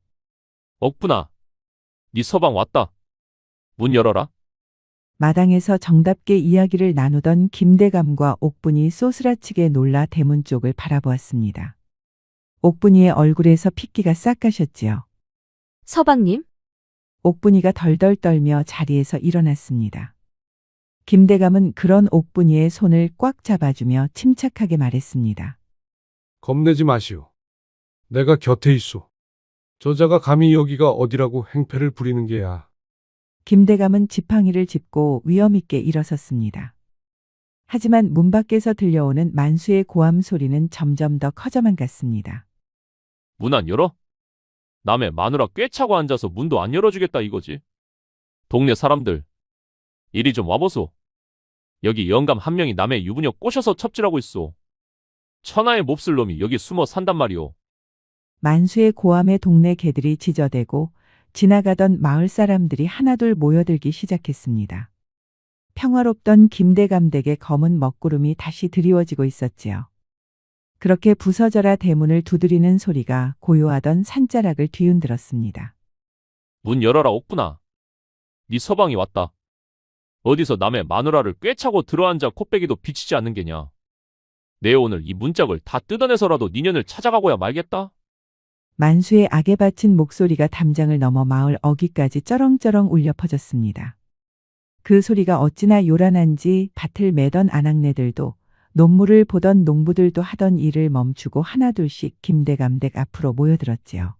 억분아. 네 서방 왔다. 문 열어라. 마당에서 정답게 이야기를 나누던 김대감과 옥분이 쏘스라치게 놀라 대문 쪽을 바라보았습니다. 옥분이의 얼굴에서 핏기가 싹 가셨지요. 서방님? 옥분이가 덜덜 떨며 자리에서 일어났습니다. 김대감은 그런 옥분이의 손을 꽉 잡아주며 침착하게 말했습니다. 겁내지 마시오. 내가 곁에 있소. 저자가 감히 여기가 어디라고 행패를 부리는 게야. 김대감은 지팡이를 짚고 위엄있게 일어섰습니다. 하지만 문 밖에서 들려오는 만수의 고함 소리는 점점 더 커져만 갔습니다. 문 안 열어? 남의 마누라 꿰차고 앉아서 문도 안 열어주겠다 이거지. 동네 사람들. 이리 좀 와보소. 여기 영감 한 명이 남의 유부녀 꼬셔서 첩질하고 있소. 천하의 몹쓸 놈이 여기 숨어 산단 말이오. 만수의 고함에 동네 개들이 지저대고 지나가던 마을 사람들이 하나둘 모여들기 시작했습니다. 평화롭던 김대감 댁의 검은 먹구름이 다시 드리워지고 있었지요. 그렇게 부서져라 대문을 두드리는 소리가 고요하던 산자락을 뒤흔들었습니다. 문 열어라 옥분아. 네 서방이 왔다. 어디서 남의 마누라를 꿰차고 들어앉아 코빼기도 비치지 않는 게냐. 내 오늘 이 문짝을 다 뜯어내서라도 니년을 찾아가고야 말겠다. 만수의 악에 바친 목소리가 담장을 넘어 마을 어귀까지 쩌렁쩌렁 울려 퍼졌습니다. 그 소리가 어찌나 요란한지 밭을 매던 아낙네들도 논물을 보던 농부들도 하던 일을 멈추고 하나둘씩 김대감 댁 앞으로 모여들었지요.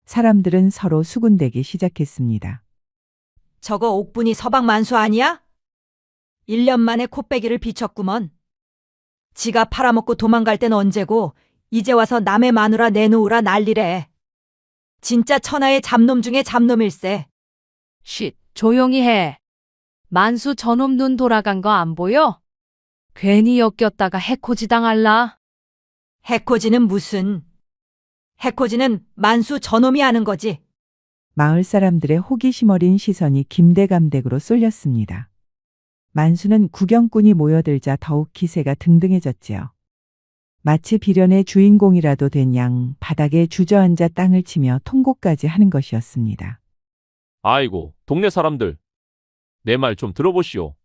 사람들은 서로 수군대기 시작했습니다. 저거 옥분이 서방 만수 아니야? 1년 만에 코빼기를 비쳤구먼. 지가 팔아먹고 도망갈 땐 언제고 이제 와서 남의 마누라 내놓으라 난리래. 진짜 천하의 잡놈 중에 잡놈일세. 쉿, 조용히 해. 만수 저놈 눈 돌아간 거 안 보여? 괜히 엮였다가 해코지 당할라. 해코지는 무슨. 해코지는 만수 저놈이 하는 거지. 마을 사람들의 호기심 어린 시선이 김대감 댁으로 쏠렸습니다. 만수는 구경꾼이 모여들자 더욱 기세가 등등해졌지요. 마치 비련의 주인공이라도 된 양 바닥에 주저앉아 땅을 치며 통곡까지 하는 것이었습니다. 아이고, 동네 사람들. 내 말 좀 들어보시오.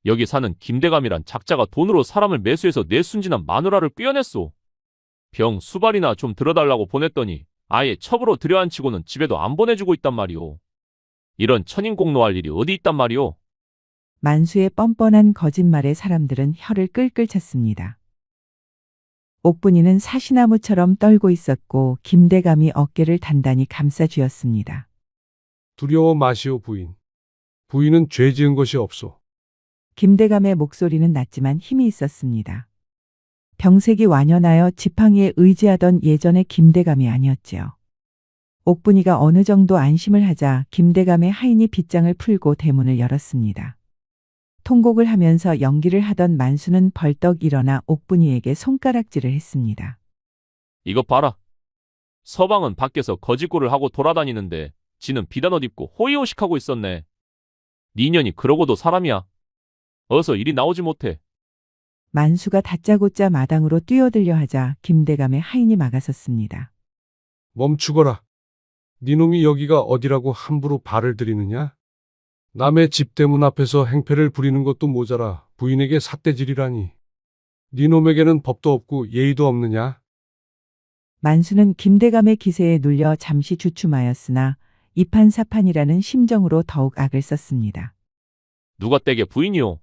여기 사는 김대감이란 작자가 돈으로 사람을 매수해서 내 순진한 마누라를 꿰어냈소. 병 수발이나 좀 들어달라고 보냈더니 아예 첩으로 들여앉히고는 집에도 안 보내주고 있단 말이오. 이런 천인공노할 일이 어디 있단 말이오. 만수의 뻔뻔한 거짓말에 사람들은 혀를 끌끌 찼습니다. 옥분이는 사시나무처럼 떨고 있었고 김대감이 어깨를 단단히 감싸 쥐었습니다. 두려워 마시오 부인. 부인은 죄 지은 것이 없소. 김대감의 목소리는 낮지만 힘이 있었습니다. 병색이 완연하여 지팡이에 의지하던 예전의 김대감이 아니었지요. 옥분이가 어느 정도 안심을 하자 김대감의 하인이 빗장을 풀고 대문을 열었습니다. 통곡을 하면서 연기를 하던 만수는 벌떡 일어나 옥분이에게 손가락질을 했습니다. 이것 봐라. 서방은 밖에서 거짓골을 하고 돌아다니는데 지는 비단옷 입고 호의호식하고 있었네. 네 년이 그러고도 사람이야. 어서 이리 나오지 못해. 만수가 다짜고짜 마당으로 뛰어들려 하자 김대감의 하인이 막아섰습니다. 멈추거라. 니놈이 여기가 어디라고 함부로 발을 들이느냐? 남의 집 대문 앞에서 행패를 부리는 것도 모자라 부인에게 삿대질이라니. 니놈에게는 법도 없고 예의도 없느냐? 만수는 김대감의 기세에 눌려 잠시 주춤하였으나 이판사판이라는 심정으로 더욱 악을 썼습니다. 누가 떼게 부인이오.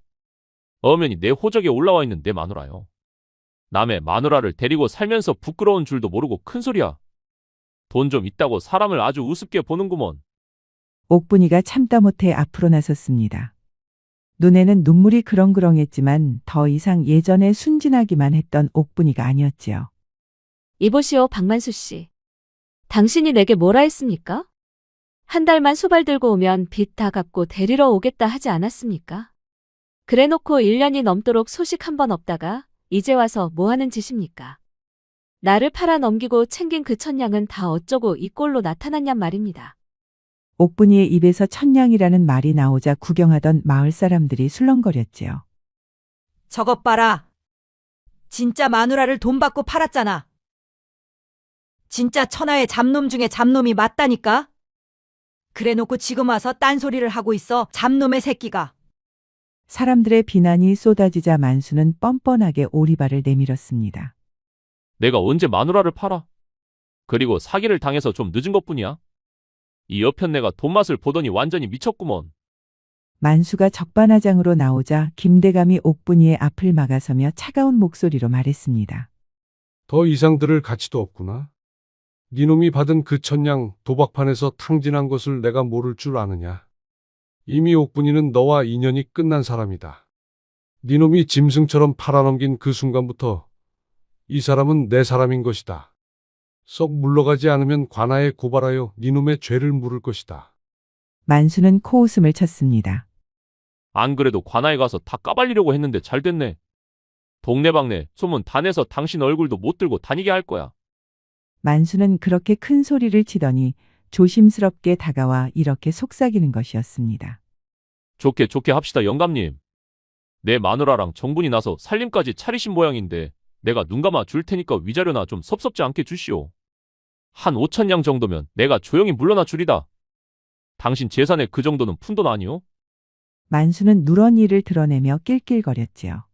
어면이 내 호적에 올라와 있는 내 마누라요. 남의 마누라를 데리고 살면서 부끄러운 줄도 모르고 큰소리야. 돈 좀 있다고 사람을 아주 우습게 보는구먼. 옥분이가 참다 못해 앞으로 나섰습니다. 눈에는 눈물이 그렁그렁했지만 더 이상 예전에 순진하기만 했던 옥분이가 아니었지요. 이보시오, 박만수 씨. 당신이 내게 뭐라 했습니까? 한 달만 소발 들고 오면 빚 다 갚고 데리러 오겠다 하지 않았습니까? 그래놓고 1년이 넘도록 소식 한 번 없다가 이제 와서 뭐 하는 짓입니까? 나를 팔아 넘기고 챙긴 그 천냥은 다 어쩌고 이 꼴로 나타났냔 말입니다. 옥분이의 입에서 천냥이라는 말이 나오자 구경하던 마을 사람들이 술렁거렸지요. 저것 봐라. 진짜 마누라를 돈 받고 팔았잖아. 진짜 천하의 잡놈 중에 잡놈이 맞다니까? 그래놓고 지금 와서 딴소리를 하고 있어, 잡놈의 새끼가. 사람들의 비난이 쏟아지자 만수는 뻔뻔하게 오리발을 내밀었습니다. 내가 언제 마누라를 팔아? 그리고 사기를 당해서 좀 늦은 것뿐이야. 이 여편네가 돈맛을 보더니 완전히 미쳤구먼. 만수가 적반하장으로 나오자 김대감이 옥분이의 앞을 막아서며 차가운 목소리로 말했습니다. 더 이상 들을 가치도 없구나. 니놈이 받은 그 천냥 도박판에서 탕진한 것을 내가 모를 줄 아느냐. 이미 옥분이는 너와 인연이 끝난 사람이다. 니놈이 짐승처럼 팔아넘긴 그 순간부터 이 사람은 내 사람인 것이다. 썩 물러가지 않으면 관아에 고발하여 니놈의 죄를 물을 것이다. 만수는 코웃음을 쳤습니다. 안 그래도 관아에 가서 다 까발리려고 했는데 잘 됐네. 동네방네 소문 다 내서 당신 얼굴도 못 들고 다니게 할 거야. 만수는 그렇게 큰 소리를 치더니 조심스럽게 다가와 이렇게 속삭이는 것이었습니다. 좋게 합시다, 영감님. 내 마누라랑 정분이 나서 살림까지 차리신 모양인데 내가 눈 감아 줄 테니까 위자료나 좀 섭섭지 않게 주시오. 한 5천냥 정도면 내가 조용히 물러나 주리다. 당신 재산에 그 정도는 푼돈 아니오? 만수는 누런 이를 드러내며 낄낄거렸지요.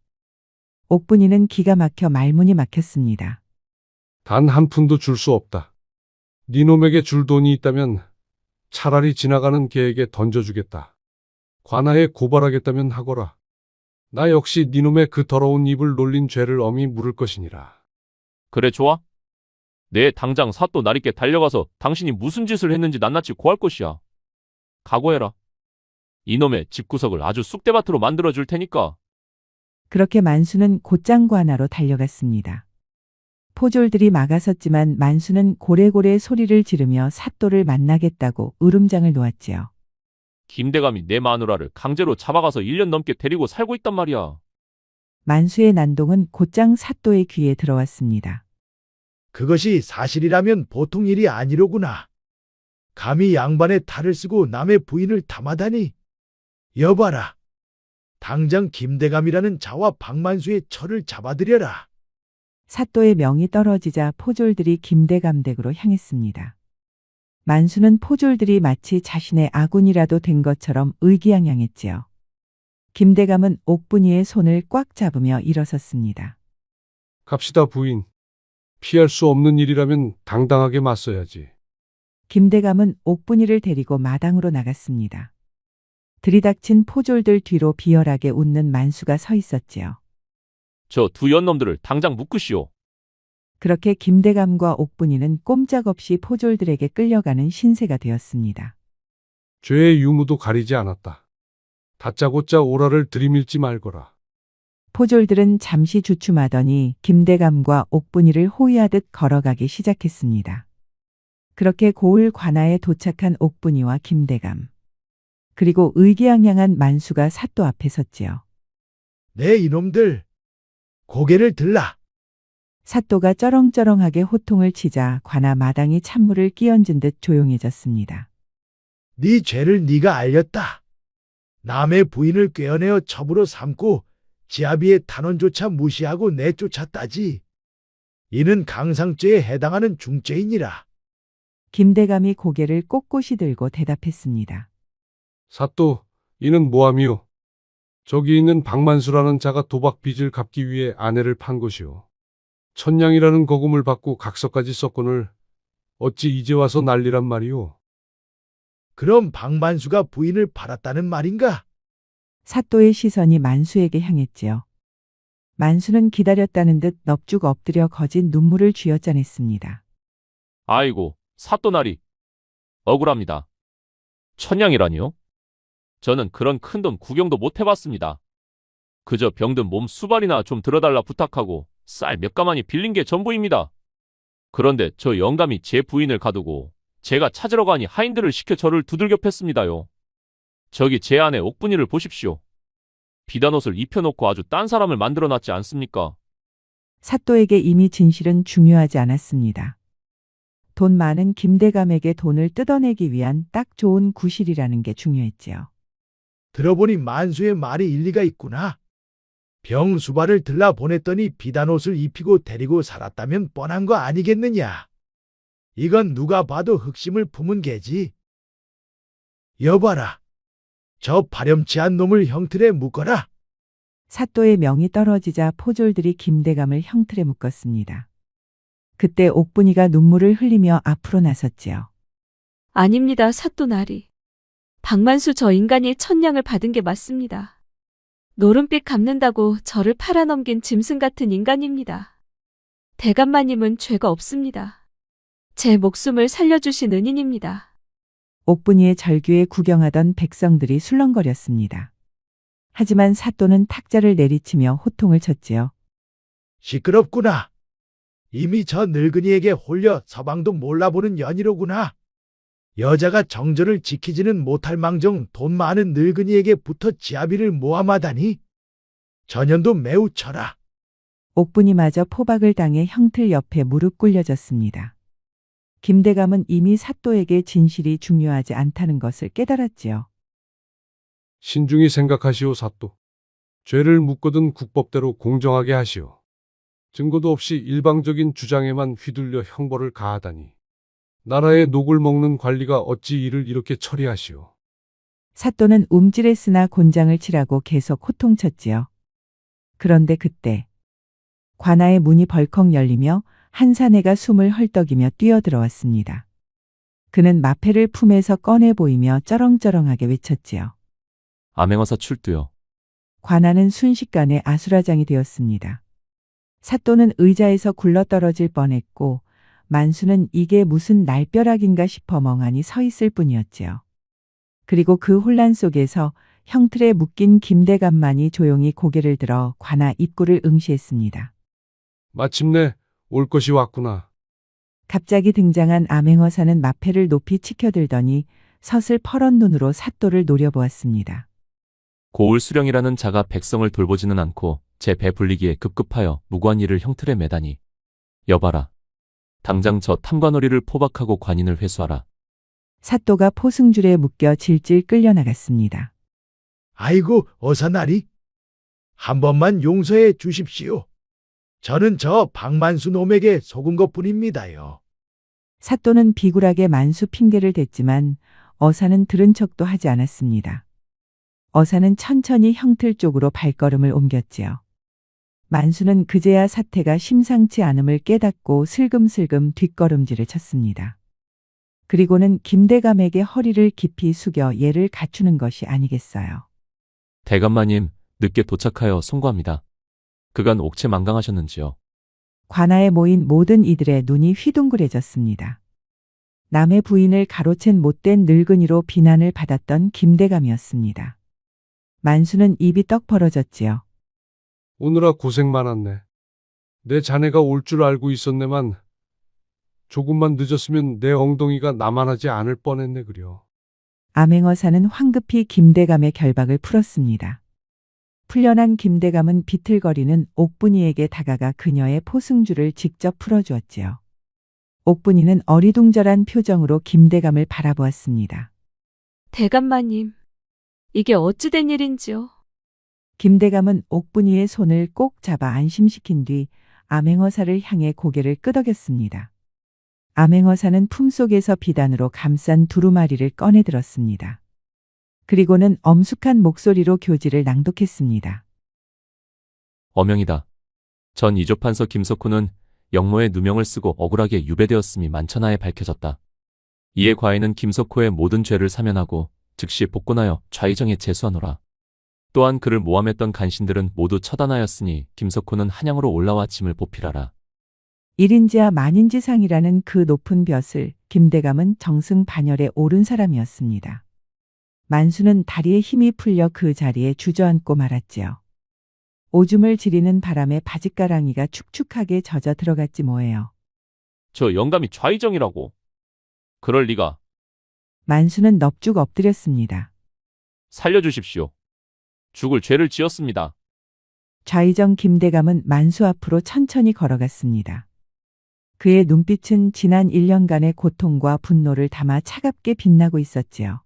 옥분이는 기가 막혀 말문이 막혔습니다. 단 한 푼도 줄 수 없다. 니놈에게 줄 돈이 있다면 차라리 지나가는 개에게 던져주겠다. 관아에 고발하겠다면 하거라. 나 역시 니놈의 그 더러운 입을 놀린 죄를 엄히 물을 것이니라. 그래, 좋아. 내 당장 사또 나리께 달려가서 당신이 무슨 짓을 했는지 낱낱이 고할 것이야. 각오해라. 이놈의 집구석을 아주 쑥대밭으로 만들어 줄 테니까. 그렇게 만수는 곧장 관아로 달려갔습니다. 포졸들이 막아섰지만 만수는 고래고래 소리를 지르며 사또를 만나겠다고 으름장을 놓았지요. 김대감이 내 마누라를 강제로 잡아가서 1년 넘게 데리고 살고 있단 말이야. 만수의 난동은 곧장 사또의 귀에 들어왔습니다. 그것이 사실이라면 보통 일이 아니로구나. 감히 양반의 탈을 쓰고 남의 부인을 탐하다니. 여봐라. 당장 김대감이라는 자와 박만수의 처를 잡아들여라. 사또의 명이 떨어지자 포졸들이 김대감 댁으로 향했습니다. 만수는 포졸들이 마치 자신의 아군이라도 된 것처럼 의기양양했지요. 김대감은 옥분이의 손을 꽉 잡으며 일어섰습니다. 갑시다, 부인. 피할 수 없는 일이라면 당당하게 맞서야지. 김대감은 옥분이를 데리고 마당으로 나갔습니다. 들이닥친 포졸들 뒤로 비열하게 웃는 만수가 서 있었지요. 저 두 연놈들을 당장 묶으시오. 그렇게 김대감과 옥분이는 꼼짝없이 포졸들에게 끌려가는 신세가 되었습니다. 죄의 유무도 가리지 않았다. 다짜고짜 오라를 들이밀지 말거라. 포졸들은 잠시 주춤하더니 김대감과 옥분이를 호위하듯 걸어가기 시작했습니다. 그렇게 고을 관아에 도착한 옥분이와 김대감. 그리고 의기양양한 만수가 사또 앞에 섰지요. 내 이놈들, 고개를 들라. 사또가 쩌렁쩌렁하게 호통을 치자 관아 마당이 찬물을 끼얹은 듯 조용해졌습니다. 네 죄를 네가 알렸다. 남의 부인을 꿰어내어 첩으로 삼고 지아비의 탄원조차 무시하고 내쫓았다지. 이는 강상죄에 해당하는 중죄이니라. 김대감이 고개를 꼿꼿이 들고 대답했습니다. 사또, 이는 뭐함이오? 저기 있는 박만수라는 자가 도박 빚을 갚기 위해 아내를 판 것이오. 천냥이라는 거금을 받고 각서까지 썼거늘 어찌 이제 와서 난리란 말이오? 그럼 박만수가 부인을 팔았다는 말인가? 사또의 시선이 만수에게 향했지요. 만수는 기다렸다는 듯 넙죽 엎드려 거진 눈물을 쥐어짜냈습니다. 아이고, 사또나리. 억울합니다. 천냥이라니요? 저는 그런 큰돈 구경도 못 해봤습니다. 그저 병든 몸 수발이나 좀 들어달라 부탁하고 쌀 몇 가마니 빌린 게 전부입니다. 그런데 저 영감이 제 부인을 가두고 제가 찾으러 가니 하인들을 시켜 저를 두들겨 팼습니다요. 저기 제 아내 옥분이를 보십시오. 비단옷을 입혀놓고 아주 딴 사람을 만들어놨지 않습니까? 사또에게 이미 진실은 중요하지 않았습니다. 돈 많은 김대감에게 돈을 뜯어내기 위한 딱 좋은 구실이라는 게 중요했지요. 들어보니 만수의 말이 일리가 있구나. 병수발을 들라 보냈더니 비단옷을 입히고 데리고 살았다면 뻔한 거 아니겠느냐. 이건 누가 봐도 흑심을 품은 개지. 여봐라. 저 파렴치한 놈을 형틀에 묶어라. 사또의 명이 떨어지자 포졸들이 김대감을 형틀에 묶었습니다. 그때 옥분이가 눈물을 흘리며 앞으로 나섰지요. 아닙니다, 사또나리. 박만수 저 인간이 천냥을 받은 게 맞습니다. 노름빛 갚는다고 저를 팔아넘긴 짐승 같은 인간입니다. 대감마님은 죄가 없습니다. 제 목숨을 살려주신 은인입니다. 옥분이의 절규에 구경하던 백성들이 술렁거렸습니다. 하지만 사또는 탁자를 내리치며 호통을 쳤지요. 시끄럽구나. 이미 저 늙은이에게 홀려 서방도 몰라보는 연이로구나. 여자가 정절을 지키지는 못할 망정 돈 많은 늙은이에게 붙어 지아비를 모함하다니. 전년도 매우 쳐라. 옥분이마저 포박을 당해 형틀 옆에 무릎 꿇려졌습니다. 김대감은 이미 사또에게 진실이 중요하지 않다는 것을 깨달았지요. 신중히 생각하시오, 사또. 죄를 묻거든 국법대로 공정하게 하시오. 증거도 없이 일방적인 주장에만 휘둘려 형벌을 가하다니. 나라의 녹을 먹는 관리가 어찌 이를 이렇게 처리하시오. 사또는 움찔했으나 곤장을 치라고 계속 호통쳤지요. 그런데 그때 관아의 문이 벌컥 열리며 한 사내가 숨을 헐떡이며 뛰어들어왔습니다. 그는 마패를 품에서 꺼내 보이며 쩌렁쩌렁하게 외쳤지요. 암행어사 출두요. 관아는 순식간에 아수라장이 되었습니다. 사또는 의자에서 굴러떨어질 뻔했고 만수는 이게 무슨 날벼락인가 싶어 멍하니 서 있을 뿐이었지요. 그리고 그 혼란 속에서 형틀에 묶인 김대감만이 조용히 고개를 들어 관아 입구를 응시했습니다. 마침내 올 것이 왔구나. 갑자기 등장한 암행어사는 마패를 높이 치켜들더니 서슬 퍼런 눈으로 사또를 노려보았습니다. 고울 수령이라는 자가 백성을 돌보지는 않고 제 배 불리기에 급급하여 무고한 일을 형틀에 매다니. 여봐라. 당장 저 탐관오리를 포박하고 관인을 회수하라. 사또가 포승줄에 묶여 질질 끌려나갔습니다. 아이고 어사나리. 한 번만 용서해 주십시오. 저는 저 박만수 놈에게 속은 것뿐입니다요. 사또는 비굴하게 만수 핑계를 댔지만 어사는 들은 척도 하지 않았습니다. 어사는 천천히 형틀 쪽으로 발걸음을 옮겼지요. 만수는 그제야 사태가 심상치 않음을 깨닫고 슬금슬금 뒷걸음질을 쳤습니다. 그리고는 김대감에게 허리를 깊이 숙여 예를 갖추는 것이 아니겠어요. 대감마님, 늦게 도착하여 송구합니다. 그간 옥체망강하셨는지요? 관아에 모인 모든 이들의 눈이 휘둥그레졌습니다. 남의 부인을 가로챈 못된 늙은이로 비난을 받았던 김대감이었습니다. 만수는 입이 떡 벌어졌지요. 오느라 고생 많았네. 내 자네가 올 줄 알고 있었네만 조금만 늦었으면 내 엉덩이가 나만하지 않을 뻔했네 그려. 암행어사는 황급히 김대감의 결박을 풀었습니다. 풀려난 김대감은 비틀거리는 옥분이에게 다가가 그녀의 포승줄을 직접 풀어주었지요. 옥분이는 어리둥절한 표정으로 김대감을 바라보았습니다. 대감마님, 이게 어찌된 일인지요? 김대감은 옥분이의 손을 꼭 잡아 안심시킨 뒤 암행어사를 향해 고개를 끄덕였습니다. 암행어사는 품속에서 비단으로 감싼 두루마리를 꺼내들었습니다. 그리고는 엄숙한 목소리로 교지를 낭독했습니다. 어명이다. 전 이조판서 김석훈은 영모의 누명을 쓰고 억울하게 유배되었음이 만천하에 밝혀졌다. 이에 과인은 김석호의 모든 죄를 사면하고 즉시 복권하여 좌의정에 제수하노라. 또한 그를 모함했던 간신들은 모두 처단하였으니 김석호는 한양으로 올라와 짐을 보필하라. 1인지하 만인지상이라는 그 높은 벼슬, 김대감은 정승반열에 오른 사람이었습니다. 만수는 다리에 힘이 풀려 그 자리에 주저앉고 말았지요. 오줌을 지리는 바람에 바짓가랑이가 축축하게 젖어 들어갔지 뭐예요. 저 영감이 좌의정이라고. 그럴 리가. 만수는 넙죽 엎드렸습니다. 살려주십시오. 죽을 죄를 지었습니다. 좌의정 김대감은 만수 앞으로 천천히 걸어갔습니다. 그의 눈빛은 지난 1년간의 고통과 분노를 담아 차갑게 빛나고 있었지요.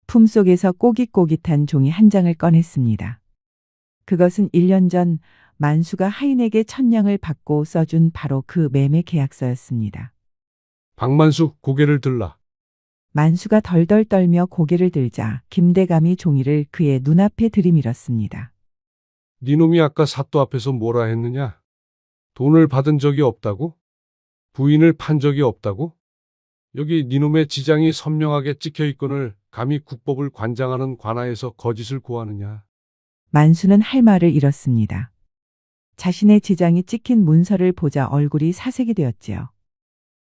품속에서 꼬깃꼬깃한 종이 한 장을 꺼냈습니다. 그것은 1년 전 만수가 하인에게 천냥을 받고 써준 바로 그 매매 계약서였습니다. 박만수 고개를 들라. 만수가 덜덜 떨며 고개를 들자 김대감이 종이를 그의 눈앞에 들이밀었습니다. 니놈이 아까 사또 앞에서 뭐라 했느냐? 돈을 받은 적이 없다고? 부인을 판 적이 없다고? 여기 니놈의 지장이 선명하게 찍혀 있거늘 감히 국법을 관장하는 관아에서 거짓을 고하느냐? 만수는 할 말을 잃었습니다. 자신의 지장이 찍힌 문서를 보자 얼굴이 사색이 되었지요.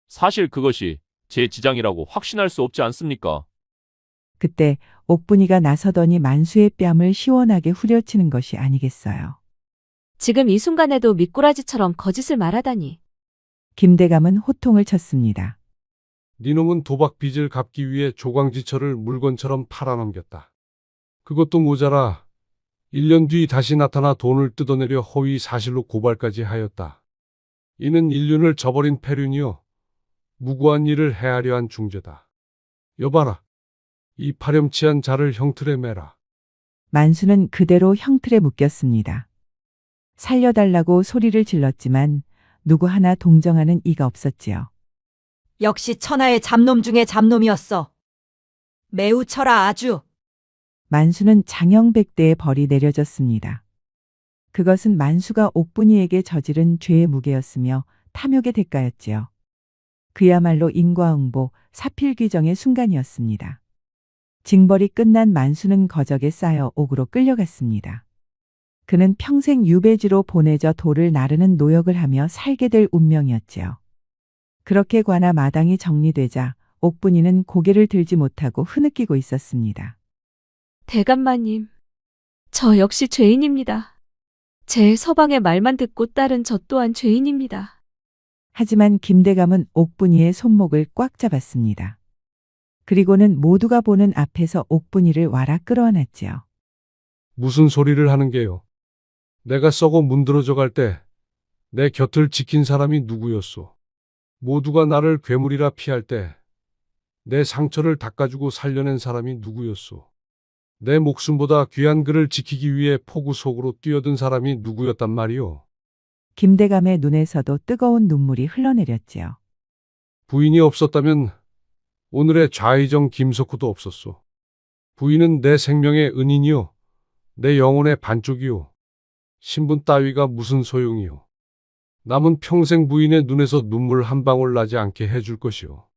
사실 그것이 제 지장이라고 확신할 수 없지 않습니까? 그때 옥분이가 나서더니 만수의 뺨을 시원하게 후려치는 것이 아니겠어요. 지금 이 순간에도 미꾸라지처럼 거짓을 말하다니. 김대감은 호통을 쳤습니다. 니놈은 도박 빚을 갚기 위해 조광지철을 물건처럼 팔아넘겼다. 그것도 모자라 1년 뒤 다시 나타나 돈을 뜯어내려 허위 사실로 고발까지 하였다. 이는 인륜을 저버린 패륜이요. 무고한 일을 헤아려 한 중죄다. 여봐라. 이 파렴치한 자를 형틀에 매라. 만수는 그대로 형틀에 묶였습니다. 살려달라고 소리를 질렀지만 누구 하나 동정하는 이가 없었지요. 역시 천하의 잡놈 중에 잡놈이었어. 매우 쳐라 아주. 만수는 장형백대의 벌이 내려졌습니다. 그것은 만수가 옥분이에게 저지른 죄의 무게였으며 탐욕의 대가였지요. 그야말로 인과응보, 사필귀정의 순간이었습니다. 징벌이 끝난 만수는 거적에 쌓여 옥으로 끌려갔습니다. 그는 평생 유배지로 보내져 돌을 나르는 노역을 하며 살게 될 운명이었지요. 그렇게 관아 마당이 정리되자 옥분이는 고개를 들지 못하고 흐느끼고 있었습니다. 대감마님, 저 역시 죄인입니다. 제 서방의 말만 듣고 따른 저 또한 죄인입니다. 하지만 김대감은 옥분이의 손목을 꽉 잡았습니다. 그리고는 모두가 보는 앞에서 옥분이를 와라 끌어안았지요. 무슨 소리를 하는 게요? 내가 썩어 문드러져 갈 때 내 곁을 지킨 사람이 누구였소? 모두가 나를 괴물이라 피할 때 내 상처를 닦아주고 살려낸 사람이 누구였소? 내 목숨보다 귀한 그를 지키기 위해 폭우 속으로 뛰어든 사람이 누구였단 말이오? 김대감의 눈에서도 뜨거운 눈물이 흘러내렸지요. 부인이 없었다면 오늘의 좌의정 김석호도 없었소. 부인은 내 생명의 은인이요. 내 영혼의 반쪽이요. 신분 따위가 무슨 소용이요. 남은 평생 부인의 눈에서 눈물 한 방울 나지 않게 해줄 것이요.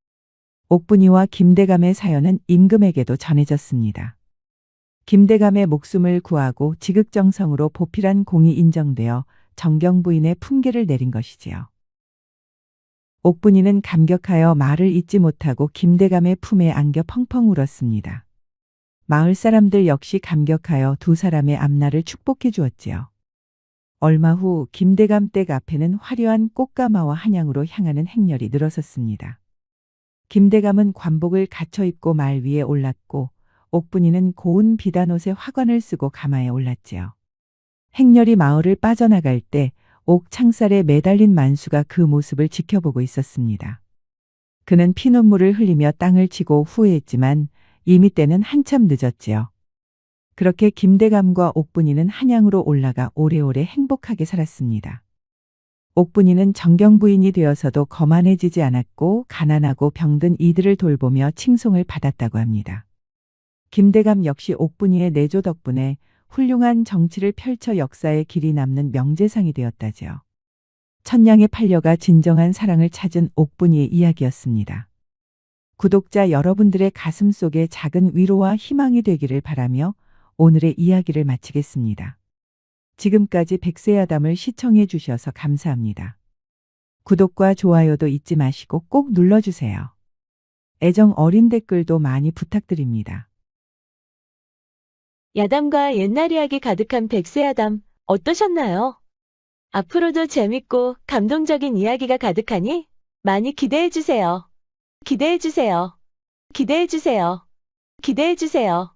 옥분이와 김대감의 사연은 임금에게도 전해졌습니다. 김대감의 목숨을 구하고 지극정성으로 보필한 공이 인정되어 정경 부인의 품계를 내린 것이지요. 옥분이는 감격하여 말을 잇지 못하고 김대감의 품에 안겨 펑펑 울었습니다. 마을 사람들 역시 감격하여 두 사람의 앞날을 축복해 주었지요. 얼마 후 김대감 댁 앞에는 화려한 꽃가마와 한양으로 향하는 행렬이 늘어섰습니다. 김대감은 관복을 갖춰 입고 말 위에 올랐고 옥분이는 고운 비단옷에 화관을 쓰고 가마에 올랐지요. 행렬이 마을을 빠져나갈 때 옥 창살에 매달린 만수가 그 모습을 지켜보고 있었습니다. 그는 피눈물을 흘리며 땅을 치고 후회했지만 이미 때는 한참 늦었지요. 그렇게 김대감과 옥분이는 한양으로 올라가 오래오래 행복하게 살았습니다. 옥분이는 정경 부인이 되어서도 거만해지지 않았고 가난하고 병든 이들을 돌보며 칭송을 받았다고 합니다. 김대감 역시 옥분이의 내조 덕분에 훌륭한 정치를 펼쳐 역사에 길이 남는 명재상이 되었다지요. 천냥의 팔려가 진정한 사랑을 찾은 옥분이의 이야기였습니다. 구독자 여러분들의 가슴 속에 작은 위로와 희망이 되기를 바라며 오늘의 이야기를 마치겠습니다. 지금까지 백세야담을 시청해 주셔서 감사합니다. 구독과 좋아요도 잊지 마시고 꼭 눌러주세요. 애정 어린 댓글도 많이 부탁드립니다. 야담과 옛날 이야기 가득한 백세야담 어떠셨나요? 앞으로도 재밌고 감동적인 이야기가 가득하니 많이 기대해주세요. 기대해주세요. 기대해주세요. 기대해주세요.